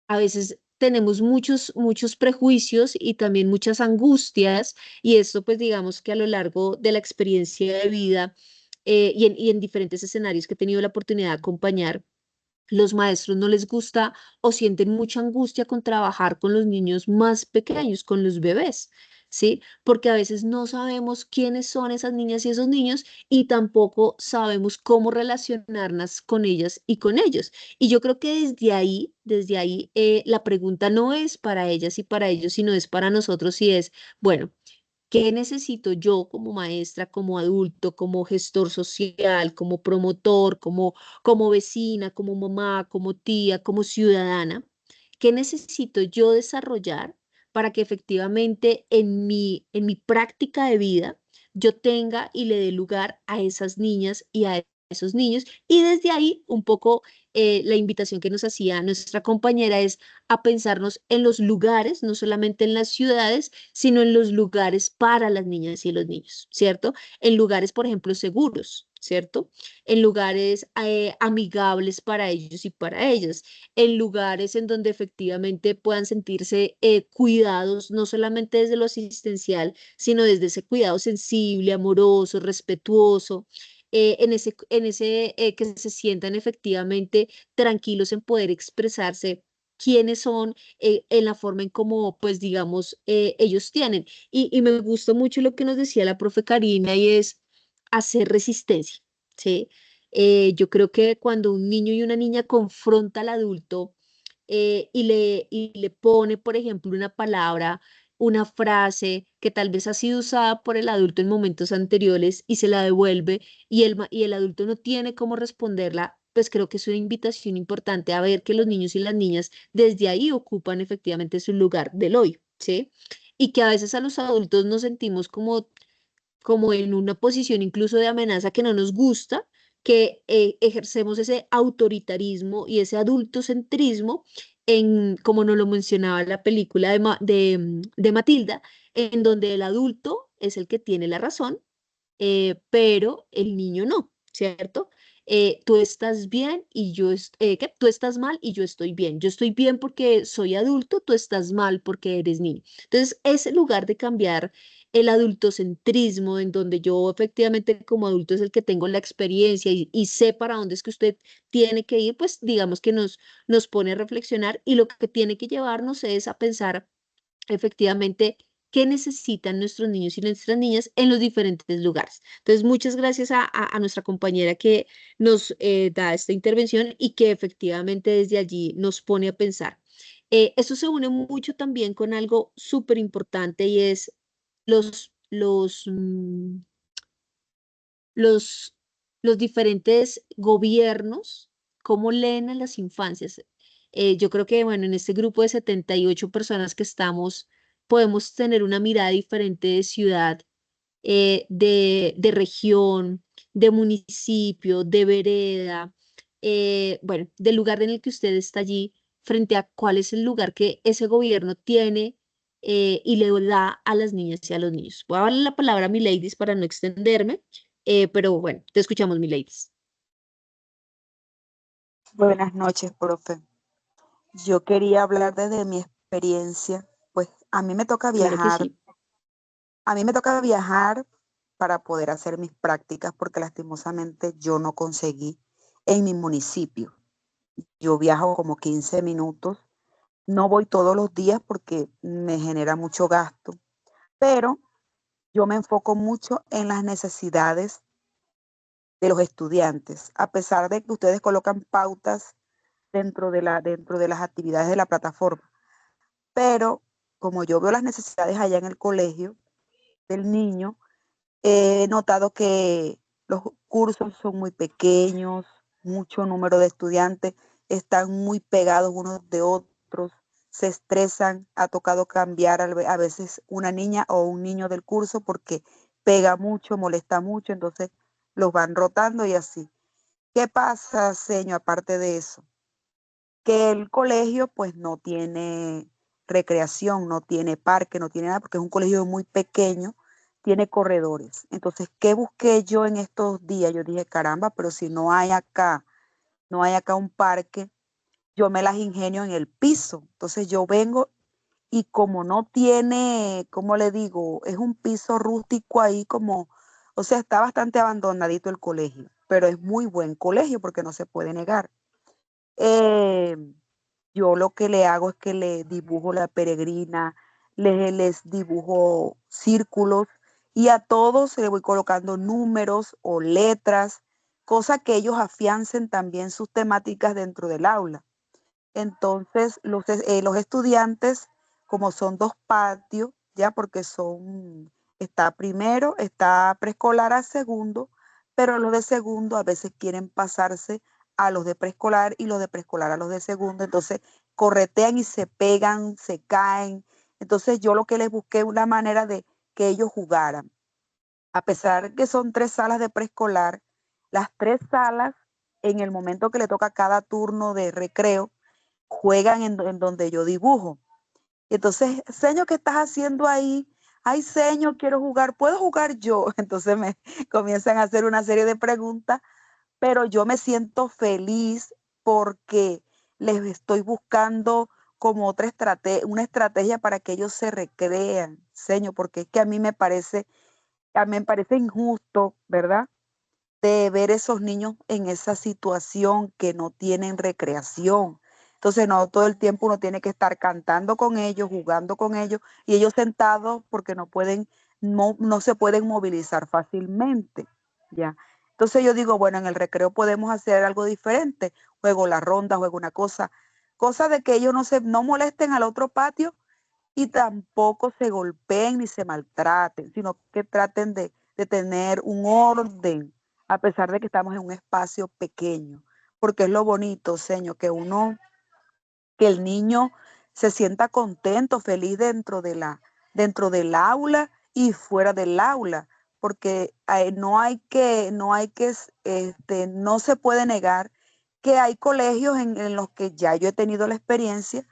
a veces tenemos muchos prejuicios y también muchas angustias, y esto pues digamos que a lo largo de la experiencia de vida, y en diferentes escenarios que he tenido la oportunidad de acompañar, los maestros no les gusta o sienten mucha angustia con trabajar con los niños más pequeños, con los bebés, ¿sí? Porque a veces no sabemos quiénes son esas niñas y esos niños, y tampoco sabemos cómo relacionarnos con ellas y con ellos. Y yo creo que desde ahí, la pregunta no es para ellas y para ellos, sino es para nosotros, y es, bueno, ¿qué necesito yo como maestra, como adulto, como gestor social, como promotor, como vecina, como mamá, como tía, como ciudadana? ¿Qué necesito yo desarrollar para que efectivamente en mi práctica de vida yo tenga y le dé lugar a esas niñas y a esos niños? Y desde ahí un poco, la invitación que nos hacía nuestra compañera es a pensarnos en los lugares, no solamente en las ciudades, sino en los lugares para las niñas y los niños, ¿cierto? En lugares, por ejemplo, seguros, ¿cierto? En lugares, amigables para ellos y para ellas, en lugares en donde efectivamente puedan sentirse, cuidados, no solamente desde lo asistencial, sino desde ese cuidado sensible, amoroso, respetuoso, que se sientan efectivamente tranquilos en poder expresarse quiénes son, en la forma en cómo, pues digamos, ellos tienen. Y me gustó mucho lo que nos decía la profe Karina, y es hacer resistencia, ¿sí? Yo creo que cuando un niño y una niña confronta al adulto, y le pone, por ejemplo, una palabra, una frase que tal vez ha sido usada por el adulto en momentos anteriores y se la devuelve, y el adulto no tiene cómo responderla, pues creo que es una invitación importante a ver que los niños y las niñas desde ahí ocupan efectivamente su lugar del hoy, ¿sí? Y que a veces a los adultos nos sentimos como en una posición incluso de amenaza que no nos gusta, que, ejercemos ese autoritarismo y ese adultocentrismo, como nos lo mencionaba la película de Matilda, en donde el adulto es el que tiene la razón, pero el niño no, ¿cierto? Tú estás bien y ¿qué? Tú estás mal y yo estoy bien. Yo estoy bien porque soy adulto, tú estás mal porque eres niño. Entonces, ese lugar de cambiar el adultocentrismo, en donde yo efectivamente como adulto es el que tengo la experiencia y sé para dónde es que usted tiene que ir, pues digamos que nos pone a reflexionar, y lo que tiene que llevarnos es a pensar efectivamente qué necesitan nuestros niños y nuestras niñas en los diferentes lugares. Entonces, muchas gracias a nuestra compañera que nos, da esta intervención y que efectivamente desde allí nos pone a pensar. Esto se une mucho también con algo súper importante, y es los, los, mm, los, los diferentes gobiernos, cómo leen a las infancias. Yo creo que, bueno, en este grupo de 78 personas que estamos, podemos tener una mirada diferente de ciudad, de región, de municipio, de vereda, bueno, del lugar en el que usted está allí, frente a cuál es el lugar que ese gobierno tiene, y le da a las niñas y a los niños. Voy a darle la palabra a mi ladies para no extenderme, pero bueno, te escuchamos, mi ladies. Buenas noches, profe. Yo quería hablar desde mi experiencia, pues a mí me toca Claro que viajar, sí. a mí me toca viajar para poder hacer mis prácticas porque lastimosamente yo no conseguí en mi municipio. Yo viajo como 15 minutos, no voy todos los días porque me genera mucho gasto, pero yo me enfoco mucho en las necesidades de los estudiantes, a pesar de que ustedes colocan pautas dentro de las actividades de la plataforma. Pero como yo veo las necesidades allá en el colegio del niño, he notado que los cursos son muy pequeños, mucho número de estudiantes, están muy pegados unos de otros, se estresan, ha tocado cambiar a veces una niña o un niño del curso porque pega mucho, molesta mucho, entonces los van rotando y así. ¿Qué pasa, señor, aparte de eso? Que el colegio pues no tiene recreación, no tiene parque, no tiene nada, porque es un colegio muy pequeño, tiene corredores. Entonces, ¿qué busqué yo en estos días? Yo dije, caramba, pero si no hay acá un parque, yo me las ingenio en el piso. Entonces yo vengo y como no tiene, ¿cómo le digo? Es un piso rústico ahí como, o sea, está bastante abandonadito el colegio, pero es muy buen colegio porque no se puede negar. Eh, yo lo que le hago es que le dibujo la peregrina, les dibujo círculos y a todos le voy colocando números o letras, cosa que ellos afiancen también sus temáticas dentro del aula. Entonces, los estudiantes, como son dos patios, ya porque está primero, está preescolar a segundo, pero los de segundo a veces quieren pasarse a los de preescolar y los de preescolar a los de segundo, entonces corretean y se pegan, se caen. Entonces yo lo que les busqué una manera de que ellos jugaran. A pesar que son 3 salas de preescolar, las 3 salas, en el momento que le toca cada turno de recreo, juegan en donde yo dibujo. Entonces, señor, ¿qué estás haciendo ahí? Ay, señor, quiero jugar, ¿puedo jugar yo? Entonces me comienzan a hacer una serie de preguntas, pero yo me siento feliz porque les estoy buscando como una estrategia para que ellos se recrean, señor, porque es que a mí me parece injusto, ¿verdad? De ver esos niños en esa situación que no tienen recreación. Entonces, no todo el tiempo uno tiene que estar cantando con ellos, jugando con ellos, y ellos sentados porque no se pueden movilizar fácilmente, ¿ya? Entonces yo digo, bueno, en el recreo podemos hacer algo diferente, juego la ronda, juego una cosa de que ellos no molesten al otro patio y tampoco se golpeen ni se maltraten, sino que traten de tener un orden, a pesar de que estamos en un espacio pequeño, porque es lo bonito, señor, que el niño se sienta contento, feliz dentro del aula y fuera del aula, porque no se puede negar que hay colegios en los que ya yo he tenido la experiencia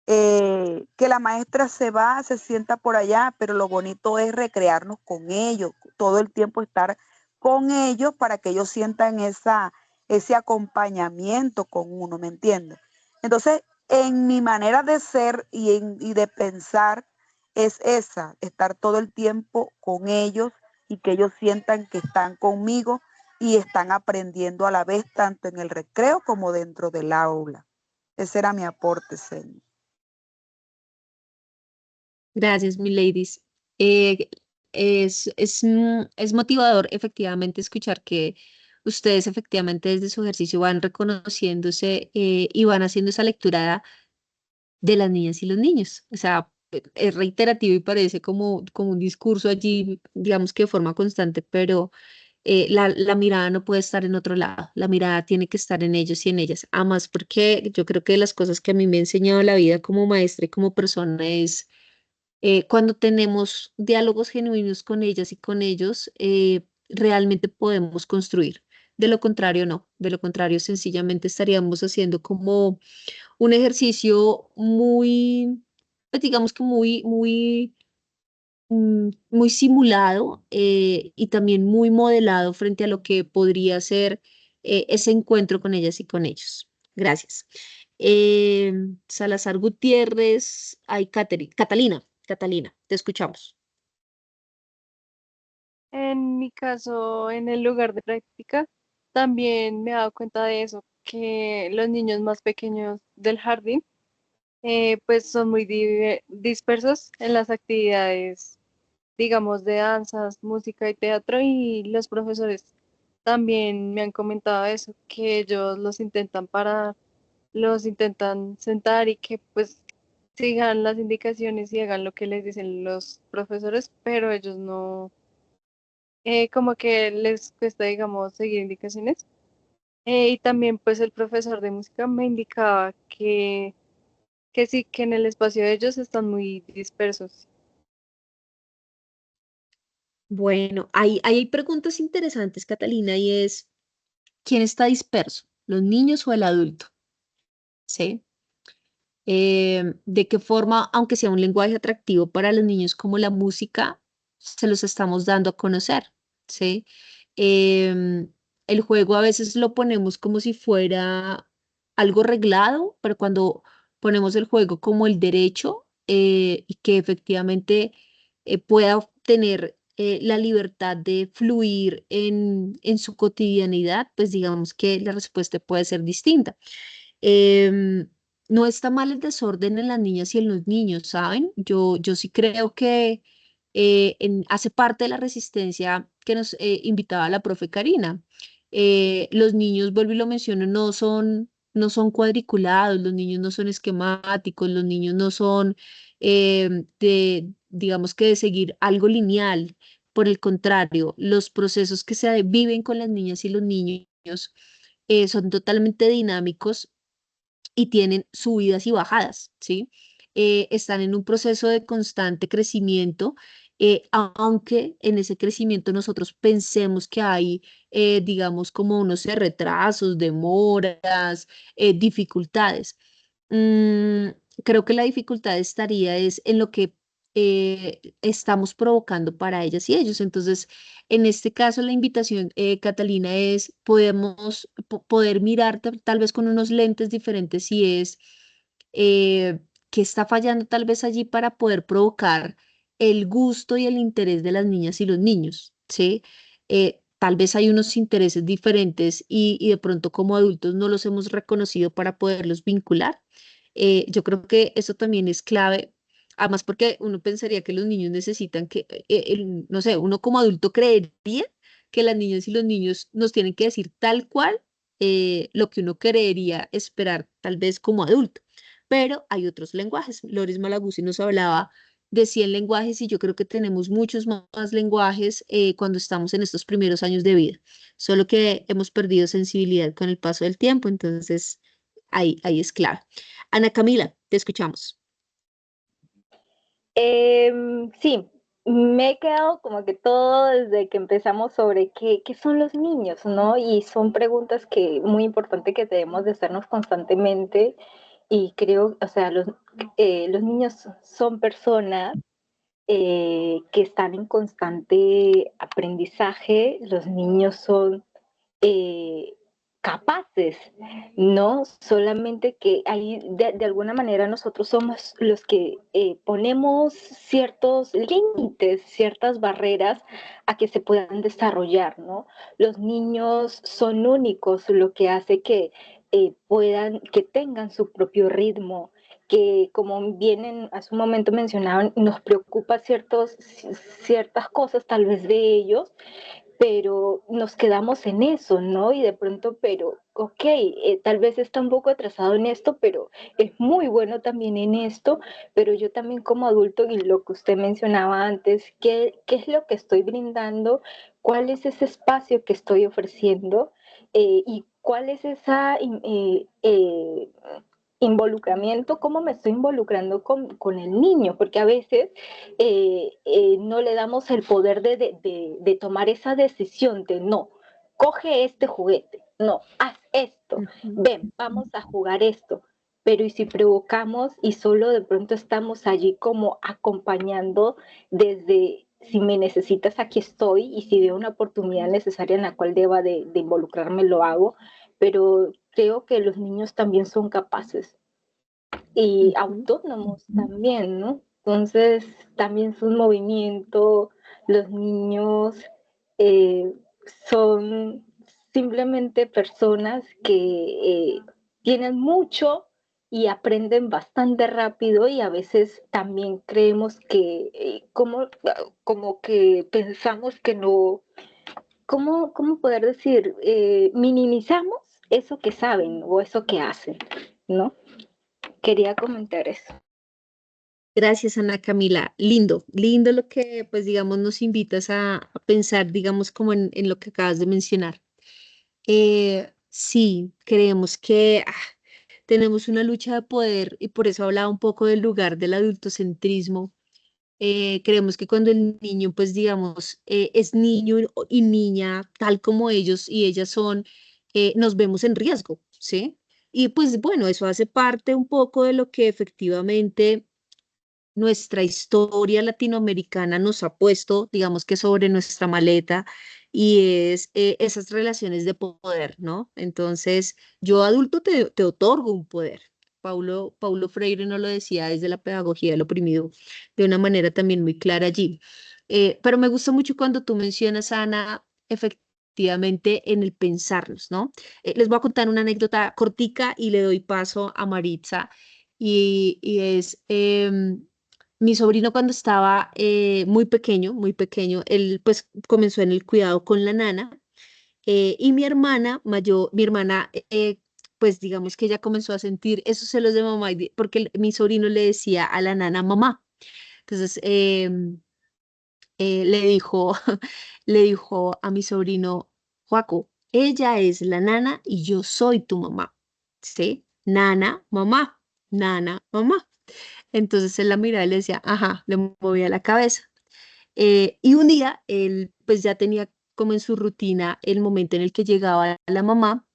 que la maestra se va, se sienta por allá, pero lo bonito es recrearnos con ellos, todo el tiempo estar con ellos para que ellos sientan ese acompañamiento con uno, ¿me entiendes? Entonces, en mi manera de ser y de pensar es esa, estar todo el tiempo con ellos y que ellos sientan que están conmigo y están aprendiendo a la vez, tanto en el recreo como dentro del aula. Ese era mi aporte, señor. Gracias, mi ladies. Eh, es motivador efectivamente escuchar que ustedes efectivamente desde su ejercicio van reconociéndose y van haciendo esa lectura de las niñas y los niños. O sea, es reiterativo y parece como un discurso allí, digamos que de forma constante, pero la mirada no puede estar en otro lado, la mirada tiene que estar en ellos y en ellas. Además, porque yo creo que de las cosas que a mí me ha enseñado la vida como maestra y como persona es cuando tenemos diálogos genuinos con ellas y con ellos, realmente podemos construir. De lo contrario, no. De lo contrario, sencillamente estaríamos haciendo como un ejercicio muy pues digamos que muy simulado y también muy modelado frente a lo que podría ser ese encuentro con ellas y con ellos. Gracias. Salazar Gutiérrez, hay Catalina, te escuchamos. En mi caso, en el lugar de práctica, también me he dado cuenta de eso, que los niños más pequeños del jardín, pues son muy dispersos en las actividades, digamos, de danzas, música y teatro, y los profesores también me han comentado eso, que ellos los intentan parar, los intentan sentar y que pues sigan las indicaciones y hagan lo que les dicen los profesores, pero ellos no, como que les cuesta, digamos, seguir indicaciones. Y también pues el profesor de música me indicaba que sí, que en el espacio de ellos están muy dispersos. Bueno, ahí hay preguntas interesantes, Catalina, y es, ¿quién está disperso? ¿Los niños o el adulto? ¿Sí? De qué forma, aunque sea un lenguaje atractivo para los niños como la música, se los estamos dando a conocer, ¿sí? El juego a veces lo ponemos como si fuera algo reglado, pero cuando ponemos el juego como el derecho y que efectivamente pueda obtener la libertad de fluir en su cotidianidad, pues digamos que la respuesta puede ser distinta. Em, no está mal el desorden en las niñas y en los niños, ¿saben? Yo sí creo que hace parte de la resistencia que nos invitaba la profe Karina. Los niños, vuelvo y lo menciono, no son cuadriculados, los niños no son esquemáticos, los niños no son digamos que de seguir algo lineal. Por el contrario, los procesos que se viven con las niñas y los niños son totalmente dinámicos y tienen subidas y bajadas, ¿sí? Están en un proceso de constante crecimiento, aunque en ese crecimiento nosotros pensemos que hay, digamos, como unos retrasos, demoras, dificultades. Mm, creo que la dificultad estaría es en lo que estamos provocando para ellas y ellos. Entonces, en este caso, la invitación, Catalina, es poder mirar tal vez con unos lentes diferentes si es qué está fallando tal vez allí para poder provocar el gusto y el interés de las niñas y los niños, ¿sí? Tal vez hay unos intereses diferentes y de pronto como adultos no los hemos reconocido para poderlos vincular. Yo creo que eso también es clave. Además, porque uno pensaría que los niños necesitan que, no sé, uno como adulto creería que las niñas y los niños nos tienen que decir tal cual lo que uno creería esperar tal vez como adulto. Pero hay otros lenguajes. Loris Malaguzzi nos hablaba de 100 lenguajes y yo creo que tenemos muchos más lenguajes cuando estamos en estos primeros años de vida. Solo que hemos perdido sensibilidad con el paso del tiempo, entonces ahí es clave. Ana Camila, te escuchamos. Sí, me he quedado como que todo desde que empezamos sobre qué son los niños, ¿no? Y son preguntas que muy importante que debemos de hacernos constantemente y creo, o sea, los niños son personas que están en constante aprendizaje, los niños son eh, capaces, ¿no? Solamente que ahí de alguna manera nosotros somos los que ponemos ciertos límites, ciertas barreras a que se puedan desarrollar, ¿no? Los niños son únicos, lo que hace que que tengan su propio ritmo, que como bien hace un momento mencionaban, nos preocupa ciertas cosas tal vez de ellos, pero nos quedamos en eso, ¿no? Y de pronto, pero, ok, tal vez está un poco atrasado en esto, pero es muy bueno también en esto, pero yo también como adulto, y lo que usted mencionaba antes, ¿qué es lo que estoy brindando? ¿Cuál es ese espacio que estoy ofreciendo? ¿Y cuál es esa involucramiento? ¿Cómo me estoy involucrando con el niño? Porque a veces no le damos el poder de tomar esa decisión de no, coge este juguete, no, haz esto, ven, vamos a jugar esto. pero ¿y si provocamos y solo de pronto estamos allí como acompañando desde si me necesitas aquí estoy y si veo una oportunidad necesaria en la cual deba de involucrarme lo hago, pero creo que los niños también son capaces y autónomos también, ¿no? Entonces, también su movimiento, los niños eh, son simplemente personas que tienen mucho y aprenden bastante rápido y a veces también creemos que, como que pensamos que no, ¿cómo poder decir? Minimizamos eso que saben o eso que hacen, ¿no? Quería comentar eso. Gracias, Ana Camila. Lindo, lindo lo que, pues, digamos, nos invitas a pensar, digamos, como en lo que acabas de mencionar. Sí, creemos que tenemos una lucha de poder y por eso hablaba un poco del lugar del adultocentrismo. Creemos que cuando el niño, pues, digamos, es niño y niña, tal como ellos y ellas son, nos vemos en riesgo, ¿sí? Y pues bueno, eso hace parte un poco de lo que efectivamente nuestra historia latinoamericana nos ha puesto, digamos que sobre nuestra maleta, y es esas relaciones de poder, ¿no? Entonces, yo adulto te otorgo un poder. Paulo Freire nos lo decía desde la pedagogía del oprimido de una manera también muy clara allí. Pero me gusta mucho cuando tú mencionas, Ana, efectivamente en el pensarnos, ¿no? Les voy a contar una anécdota cortica y le doy paso a Maritza, y es... mi sobrino cuando estaba muy pequeño, él pues comenzó en el cuidado con la nana, y mi hermana mayor, mi hermana, pues digamos que ella comenzó a sentir esos celos de mamá porque mi sobrino le decía a la nana mamá. Entonces le dijo, le dijo a mi sobrino, Joaco, ella es la nana y yo soy tu mamá, ¿sí? Nana, mamá. Entonces él la miraba y le decía, ajá, le movía la cabeza. Y un día él pues ya tenía como en su rutina el momento en el que llegaba la mamá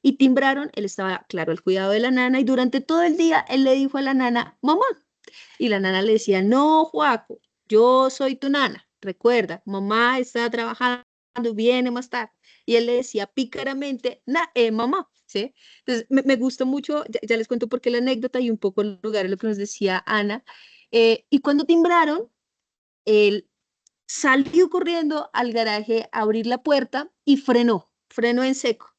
y timbraron, él estaba, claro, al cuidado de la nana y durante todo el día él le dijo a la nana, mamá, y la nana le decía, no, Joaco, yo soy tu nana, recuerda, mamá está trabajando, viene más tarde. Y él le decía pícaramente, mamá, ¿sí? Entonces, me gustó mucho, ya les cuento por qué la anécdota y un poco el lugar de lo que nos decía Ana. Y cuando timbraron, él salió corriendo al garaje a abrir la puerta y frenó en seco.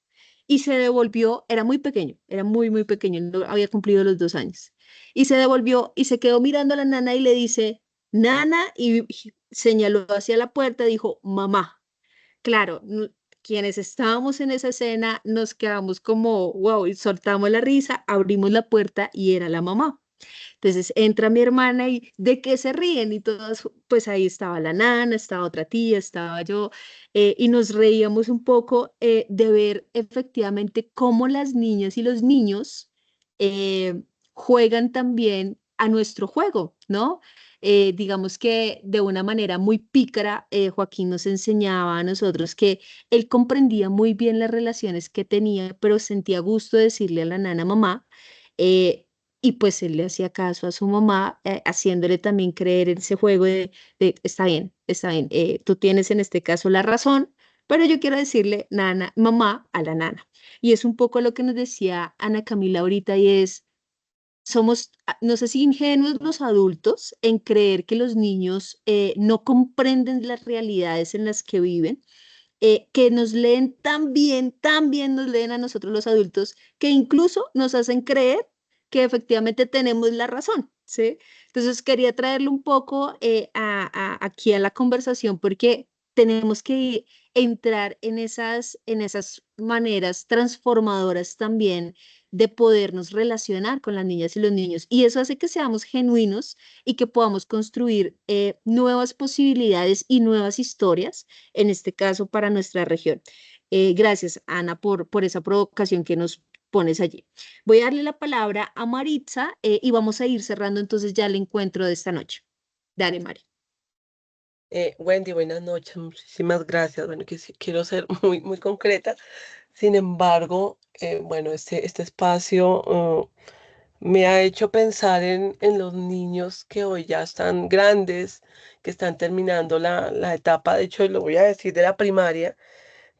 Y se devolvió, era muy pequeño, era muy pequeño, no había cumplido los 2 años. Y se devolvió y se quedó mirando a la nana y le dice, nana, y señaló hacia la puerta, dijo, mamá. Claro, quienes estábamos en esa escena nos quedamos como, wow, y soltamos la risa, abrimos la puerta y era la mamá. Entonces entra mi hermana y ¿de qué se ríen? Y todas, pues ahí estaba la nana, estaba otra tía, estaba yo, y nos reíamos un poco de ver efectivamente cómo las niñas y los niños juegan también a nuestro juego, ¿no? Digamos que de una manera muy pícara, Joaquín nos enseñaba a nosotros que él comprendía muy bien las relaciones que tenía, pero sentía gusto decirle a la nana mamá. Y pues él le hacía caso a su mamá, haciéndole también creer en ese juego está bien, tú tienes en este caso la razón, pero yo quiero decirle nana, mamá a la nana. Y es un poco lo que nos decía Ana Camila ahorita y es, somos, no sé si ingenuos los adultos en creer que los niños no comprenden las realidades en las que viven, que nos leen tan bien nos leen a nosotros los adultos, que incluso nos hacen creer que efectivamente tenemos la razón, ¿sí? Entonces quería traerlo un poco aquí a la conversación porque tenemos que entrar en esas maneras transformadoras también de podernos relacionar con las niñas y los niños. Y eso hace que seamos genuinos y que podamos construir nuevas posibilidades y nuevas historias, en este caso para nuestra región. Gracias, Ana, por esa provocación que nos pones allí. Voy a darle la palabra a Maritza y vamos a ir cerrando entonces ya el encuentro de esta noche. Dale, Mari. Wendy, buenas noches, muchísimas gracias. Bueno, que sí, quiero ser muy concreta. Sin embargo, bueno, este espacio me ha hecho pensar en los niños que hoy ya están grandes, que están terminando la etapa, de hecho, lo voy a decir, de la primaria.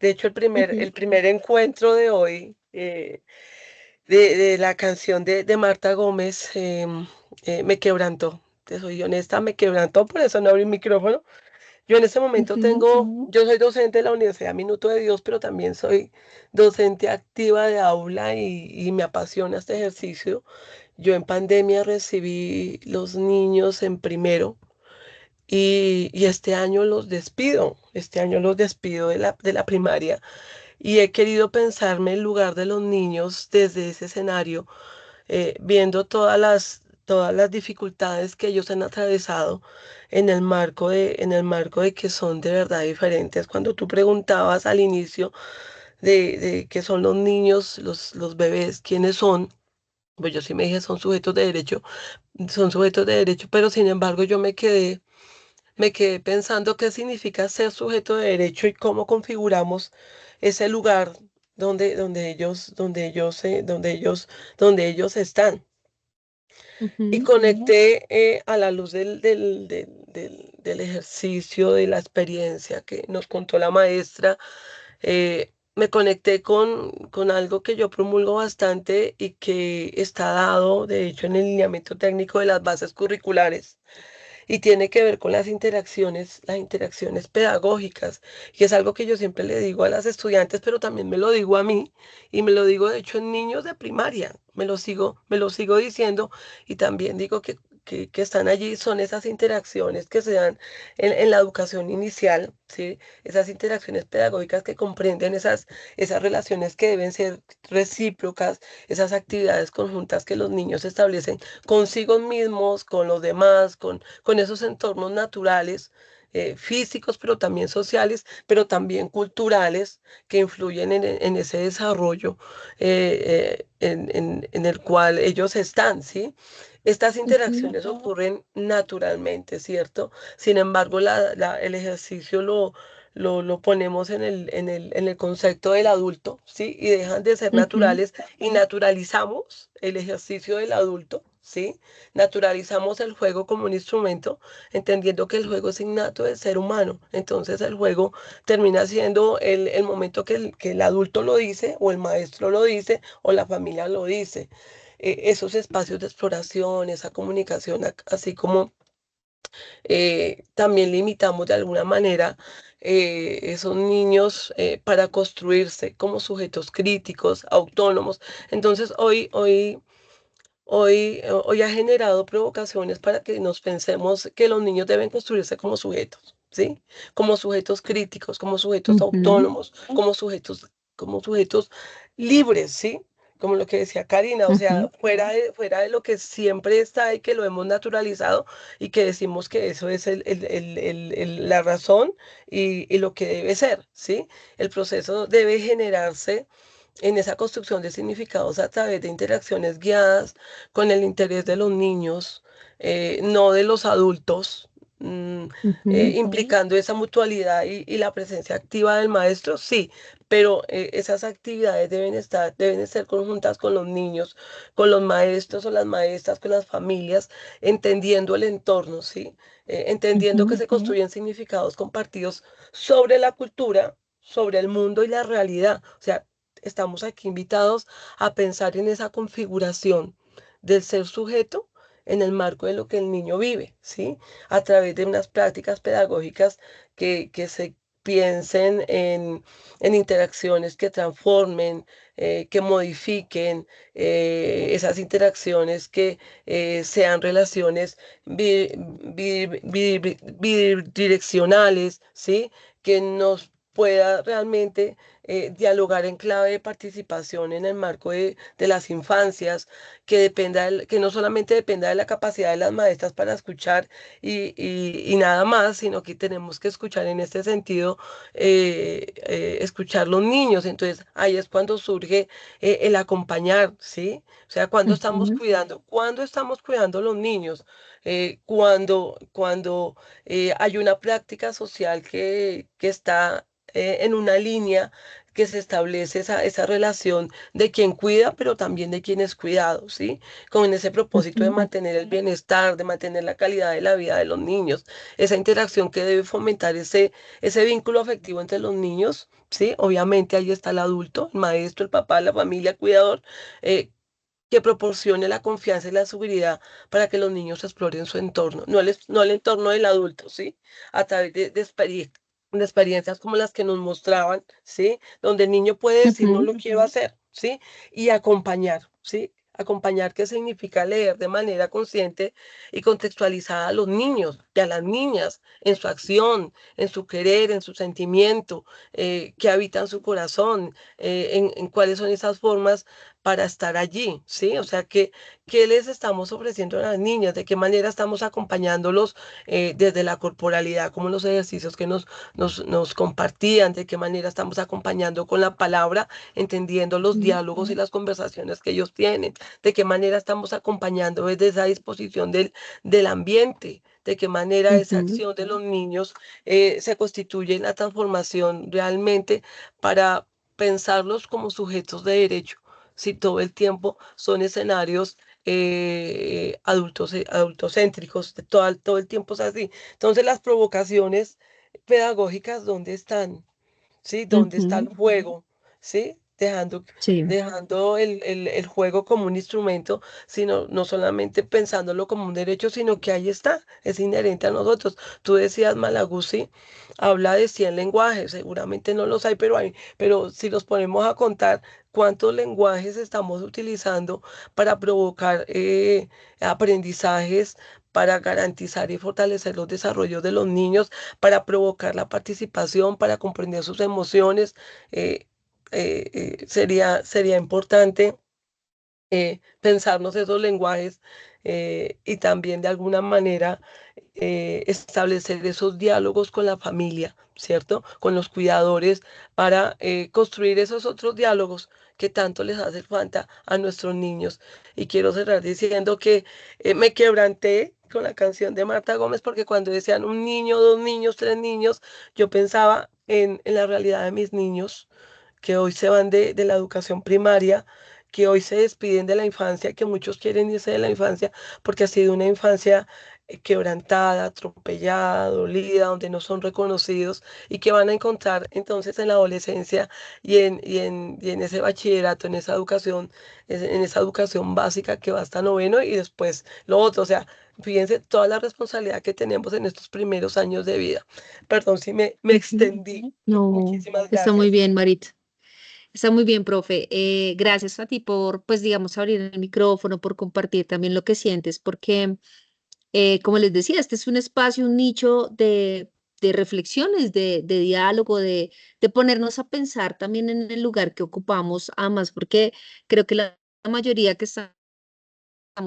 De hecho, el primer encuentro de hoy, de la canción de Marta Gómez, me quebrantó. Te soy honesta, me quebrantó, por eso no abrí el micrófono. Yo en este momento yo soy docente de la Universidad Minuto de Dios, pero también soy docente activa de aula y me apasiona este ejercicio. Yo en pandemia recibí los niños en primero y este año este año los despido de la primaria y he querido pensarme en lugar de los niños desde ese escenario, viendo todas las dificultades que ellos han atravesado en el marco de que son de verdad diferentes. Cuando tú preguntabas al inicio de qué son los niños, los bebés, quiénes son, pues yo sí me dije son sujetos de derecho, pero sin embargo me quedé pensando qué significa ser sujeto de derecho y cómo configuramos ese lugar donde ellos están. Y conecté a la luz del ejercicio, de la experiencia que nos contó la maestra, me conecté con algo que yo promulgo bastante y que está dado, de hecho, en el lineamiento técnico de las bases curriculares y tiene que ver con las interacciones pedagógicas. Y es algo que yo siempre le digo a las estudiantes, pero también me lo digo a mí y me lo digo de hecho en niños de primaria, me lo sigo diciendo y también digo que están allí, son esas interacciones que se dan en la educación inicial, ¿sí? Esas interacciones pedagógicas que comprenden esas relaciones que deben ser recíprocas, esas actividades conjuntas que los niños establecen consigo mismos, con los demás, con esos entornos naturales, físicos, pero también sociales, pero también culturales, que influyen en ese desarrollo en el cual ellos están, ¿sí? Estas interacciones ocurren naturalmente, ¿cierto? Sin embargo, el ejercicio lo ponemos en el concepto del adulto, ¿sí? Y dejan de ser naturales y naturalizamos el ejercicio del adulto, ¿sí? Naturalizamos el juego como un instrumento, entendiendo que el juego es innato del ser humano. Entonces el juego termina siendo el momento que el adulto lo dice, o el maestro lo dice, o la familia lo dice. Esos espacios de exploración, esa comunicación, así como también limitamos de alguna manera esos niños para construirse como sujetos críticos, autónomos. Entonces, hoy ha generado provocaciones para que nos pensemos que los niños deben construirse como sujetos, ¿sí? Como sujetos críticos, como sujetos autónomos, como sujetos libres, ¿sí? Como lo que decía Karina, o sea, fuera de lo que siempre está y que lo hemos naturalizado y que decimos que eso es la razón y lo que debe ser, ¿sí? El proceso debe generarse en esa construcción de significados a través de interacciones guiadas con el interés de los niños, no de los adultos, implicando esa mutualidad y la presencia activa del maestro, sí, pero esas actividades deben ser conjuntas con los niños, con los maestros o las maestras, con las familias, entendiendo el entorno, sí, entendiendo que se construyen significados compartidos sobre la cultura, sobre el mundo y la realidad. O sea, estamos aquí invitados a pensar en esa configuración del ser sujeto en el marco de lo que el niño vive, ¿sí? A través de unas prácticas pedagógicas que se piensen en interacciones que transformen, que modifiquen esas interacciones que sean relaciones bidireccionales, ¿sí? Que nos pueda realmente dialogar en clave de participación en el marco de las infancias, que no solamente dependa de la capacidad de las maestras para escuchar y nada más, sino que tenemos que escuchar en este sentido, escuchar los niños. Entonces, ahí es cuando surge el acompañar, ¿sí? O sea, cuando estamos cuidando los niños, cuando hay una práctica social que está en una línea que se establece esa relación de quien cuida, pero también de quien es cuidado, ¿sí? Con ese propósito de mantener el bienestar, de mantener la calidad de la vida de los niños, esa interacción que debe fomentar ese vínculo afectivo entre los niños, ¿sí? Obviamente ahí está el adulto, el maestro, el papá, la familia, cuidador, eh, que proporcione la confianza y la seguridad para que los niños exploren su entorno, no el entorno del adulto, ¿sí? A través de experiencias como las que nos mostraban, ¿sí? Donde el niño puede decir, no lo quiero hacer, ¿sí? Y acompañar, ¿sí? Acompañar, ¿qué significa leer de manera consciente y contextualizada a los niños y a las niñas en su acción, en su querer, en su sentimiento, que habitan su corazón, en cuáles son esas formas para estar allí, ¿sí? O sea, ¿qué les estamos ofreciendo a las niñas? ¿De qué manera estamos acompañándolos desde la corporalidad, como los ejercicios que nos compartían? ¿De qué manera estamos acompañando con la palabra, entendiendo los diálogos y las conversaciones que ellos tienen? ¿De qué manera estamos acompañando desde esa disposición del ambiente? ¿De qué manera esa acción de los niños se constituye en la transformación realmente para pensarlos como sujetos de derecho? Si todo el tiempo son escenarios adultocéntricos, todo el tiempo es así. Entonces las provocaciones pedagógicas, ¿dónde están? ¿Sí? ¿Dónde está el juego? ¿Sí? Sí. Dejando el juego como un instrumento, sino no solamente pensándolo como un derecho, sino que ahí está, es inherente a nosotros. Tú decías, Malaguzzi habla de 100 lenguajes, seguramente no los hay, pero si los ponemos a contar, ¿cuántos lenguajes estamos utilizando para provocar aprendizajes, para garantizar y fortalecer los desarrollos de los niños, para provocar la participación, para comprender sus emociones? eh, sería importante pensarnos esos lenguajes y también de alguna manera establecer esos diálogos con la familia, ¿cierto? Con los cuidadores para construir esos otros diálogos que tanto les hace falta a nuestros niños. Y quiero cerrar diciendo que me quebranté con la canción de Marta Gómez porque cuando decían un niño, dos niños, tres niños, yo pensaba en la realidad de mis niños que hoy se van de la educación primaria, que hoy se despiden de la infancia, que muchos quieren irse de la infancia porque ha sido una infancia quebrantada, atropellada, dolida, donde no son reconocidos y que van a encontrar entonces en la adolescencia y en ese bachillerato, en esa educación básica que va hasta noveno y después lo otro. O sea, fíjense toda la responsabilidad que tenemos en estos primeros años de vida. Perdón si me extendí. No, Muchísimas está muy gracias. bien, Marit. Está muy bien, profe. Gracias a ti por, pues, digamos, abrir el micrófono, por compartir también lo que sientes, porque, como les decía, este es un espacio, un nicho de reflexiones, de diálogo, de ponernos a pensar también en el lugar que ocupamos, ambas, porque creo que la mayoría que estamos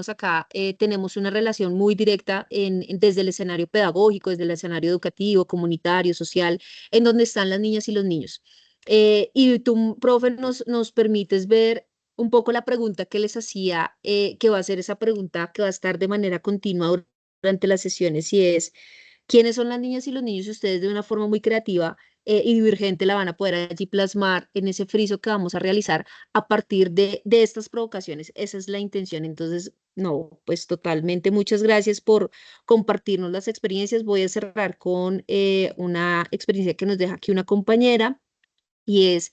acá tenemos una relación muy directa desde el escenario pedagógico, desde el escenario educativo, comunitario, social, en donde están las niñas y los niños. Y tú, profe, nos permites ver un poco la pregunta que les hacía, que va a ser esa pregunta que va a estar de manera continua durante las sesiones, y es, ¿quiénes son las niñas y los niños? Y ustedes de una forma muy creativa y divergente la van a poder allí plasmar en ese friso que vamos a realizar a partir de estas provocaciones. Esa es la intención. Entonces, no, pues totalmente muchas gracias por compartirnos las experiencias. Voy a cerrar con una experiencia que nos deja aquí una compañera y es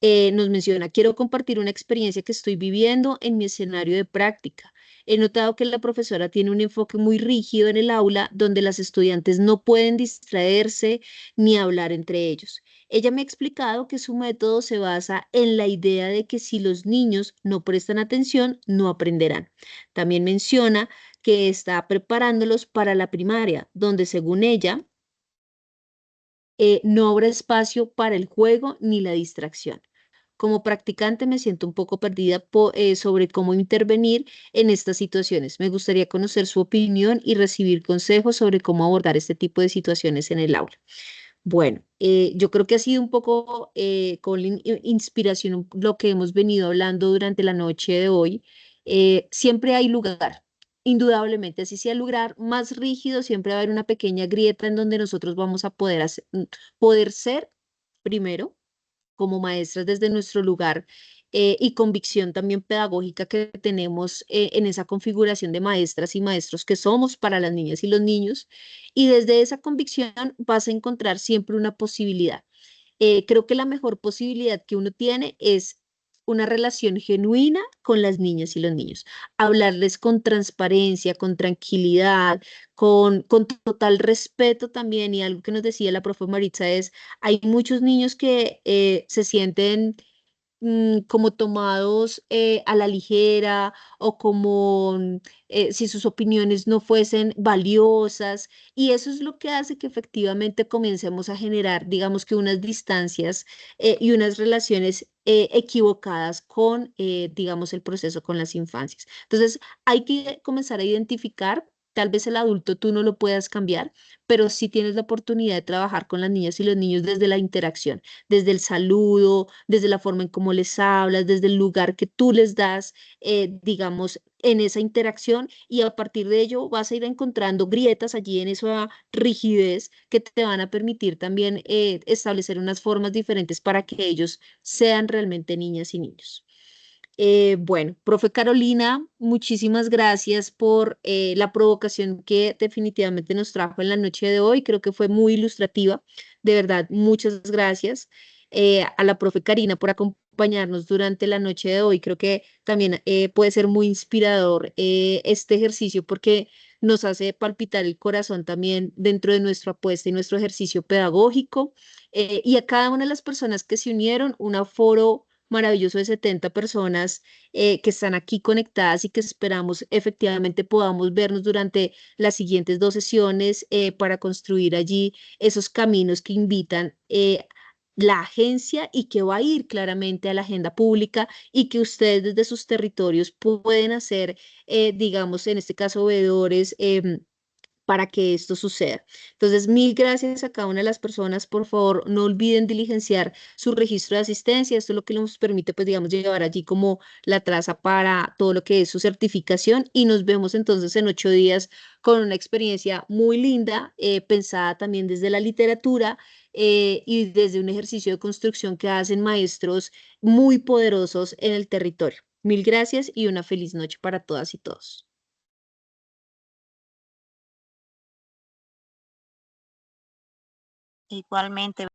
nos menciona, quiero compartir una experiencia que estoy viviendo en mi escenario de práctica. He notado que la profesora tiene un enfoque muy rígido en el aula donde las estudiantes no pueden distraerse ni hablar entre ellos. Ella me ha explicado que su método se basa en la idea de que si los niños no prestan atención, no aprenderán. También menciona que está preparándolos para la primaria, donde según ella, no habrá espacio para el juego ni la distracción. Como practicante me siento un poco perdida sobre cómo intervenir en estas situaciones. Me gustaría conocer su opinión y recibir consejos sobre cómo abordar este tipo de situaciones en el aula. Bueno, yo creo que ha sido un poco con la inspiración lo que hemos venido hablando durante la noche de hoy. Siempre hay lugar, indudablemente, así sea el lugar más rígido, siempre va a haber una pequeña grieta en donde nosotros vamos a poder ser primero como maestras desde nuestro lugar y convicción también pedagógica que tenemos en esa configuración de maestras y maestros que somos para las niñas y los niños. Y desde esa convicción vas a encontrar siempre una posibilidad. Creo que la mejor posibilidad que uno tiene es una relación genuina con las niñas y los niños, hablarles con transparencia, con tranquilidad, con total respeto también. Y algo que nos decía la profe Maritza es, hay muchos niños que se sienten como tomados a la ligera o como si sus opiniones no fuesen valiosas, y eso es lo que hace que efectivamente comencemos a generar, digamos que unas distancias y unas relaciones equivocadas con, digamos, el proceso con las infancias. Entonces, hay que comenzar a identificar. Tal vez el adulto tú no lo puedas cambiar, pero sí tienes la oportunidad de trabajar con las niñas y los niños desde la interacción, desde el saludo, desde la forma en cómo les hablas, desde el lugar que tú les das, digamos, en esa interacción, y a partir de ello vas a ir encontrando grietas allí en esa rigidez que te van a permitir también establecer unas formas diferentes para que ellos sean realmente niñas y niños. Bueno, profe Carolina, muchísimas gracias por la provocación que definitivamente nos trajo en la noche de hoy. Creo que fue muy ilustrativa. De verdad, muchas gracias. A la profe Karina por acompañarnos durante la noche de hoy. Creo que también puede ser muy inspirador este ejercicio porque nos hace palpitar el corazón también dentro de nuestra apuesta y nuestro ejercicio pedagógico. Y a cada una de las personas que se unieron, un aforo maravilloso de 70 personas que están aquí conectadas y que esperamos efectivamente podamos vernos durante las siguientes 2 sesiones para construir allí esos caminos que invitan la agencia y que va a ir claramente a la agenda pública, y que ustedes desde sus territorios pueden hacer, digamos, en este caso, veedores para que esto suceda. Entonces, mil gracias a cada una de las personas. Por favor, no olviden diligenciar su registro de asistencia. Esto es lo que nos permite, pues, digamos, llevar allí como la traza para todo lo que es su certificación, y nos vemos entonces en 8 días con una experiencia muy linda, pensada también desde la literatura y desde un ejercicio de construcción que hacen maestros muy poderosos en el territorio. Mil gracias y una feliz noche para todas y todos. Igualmente.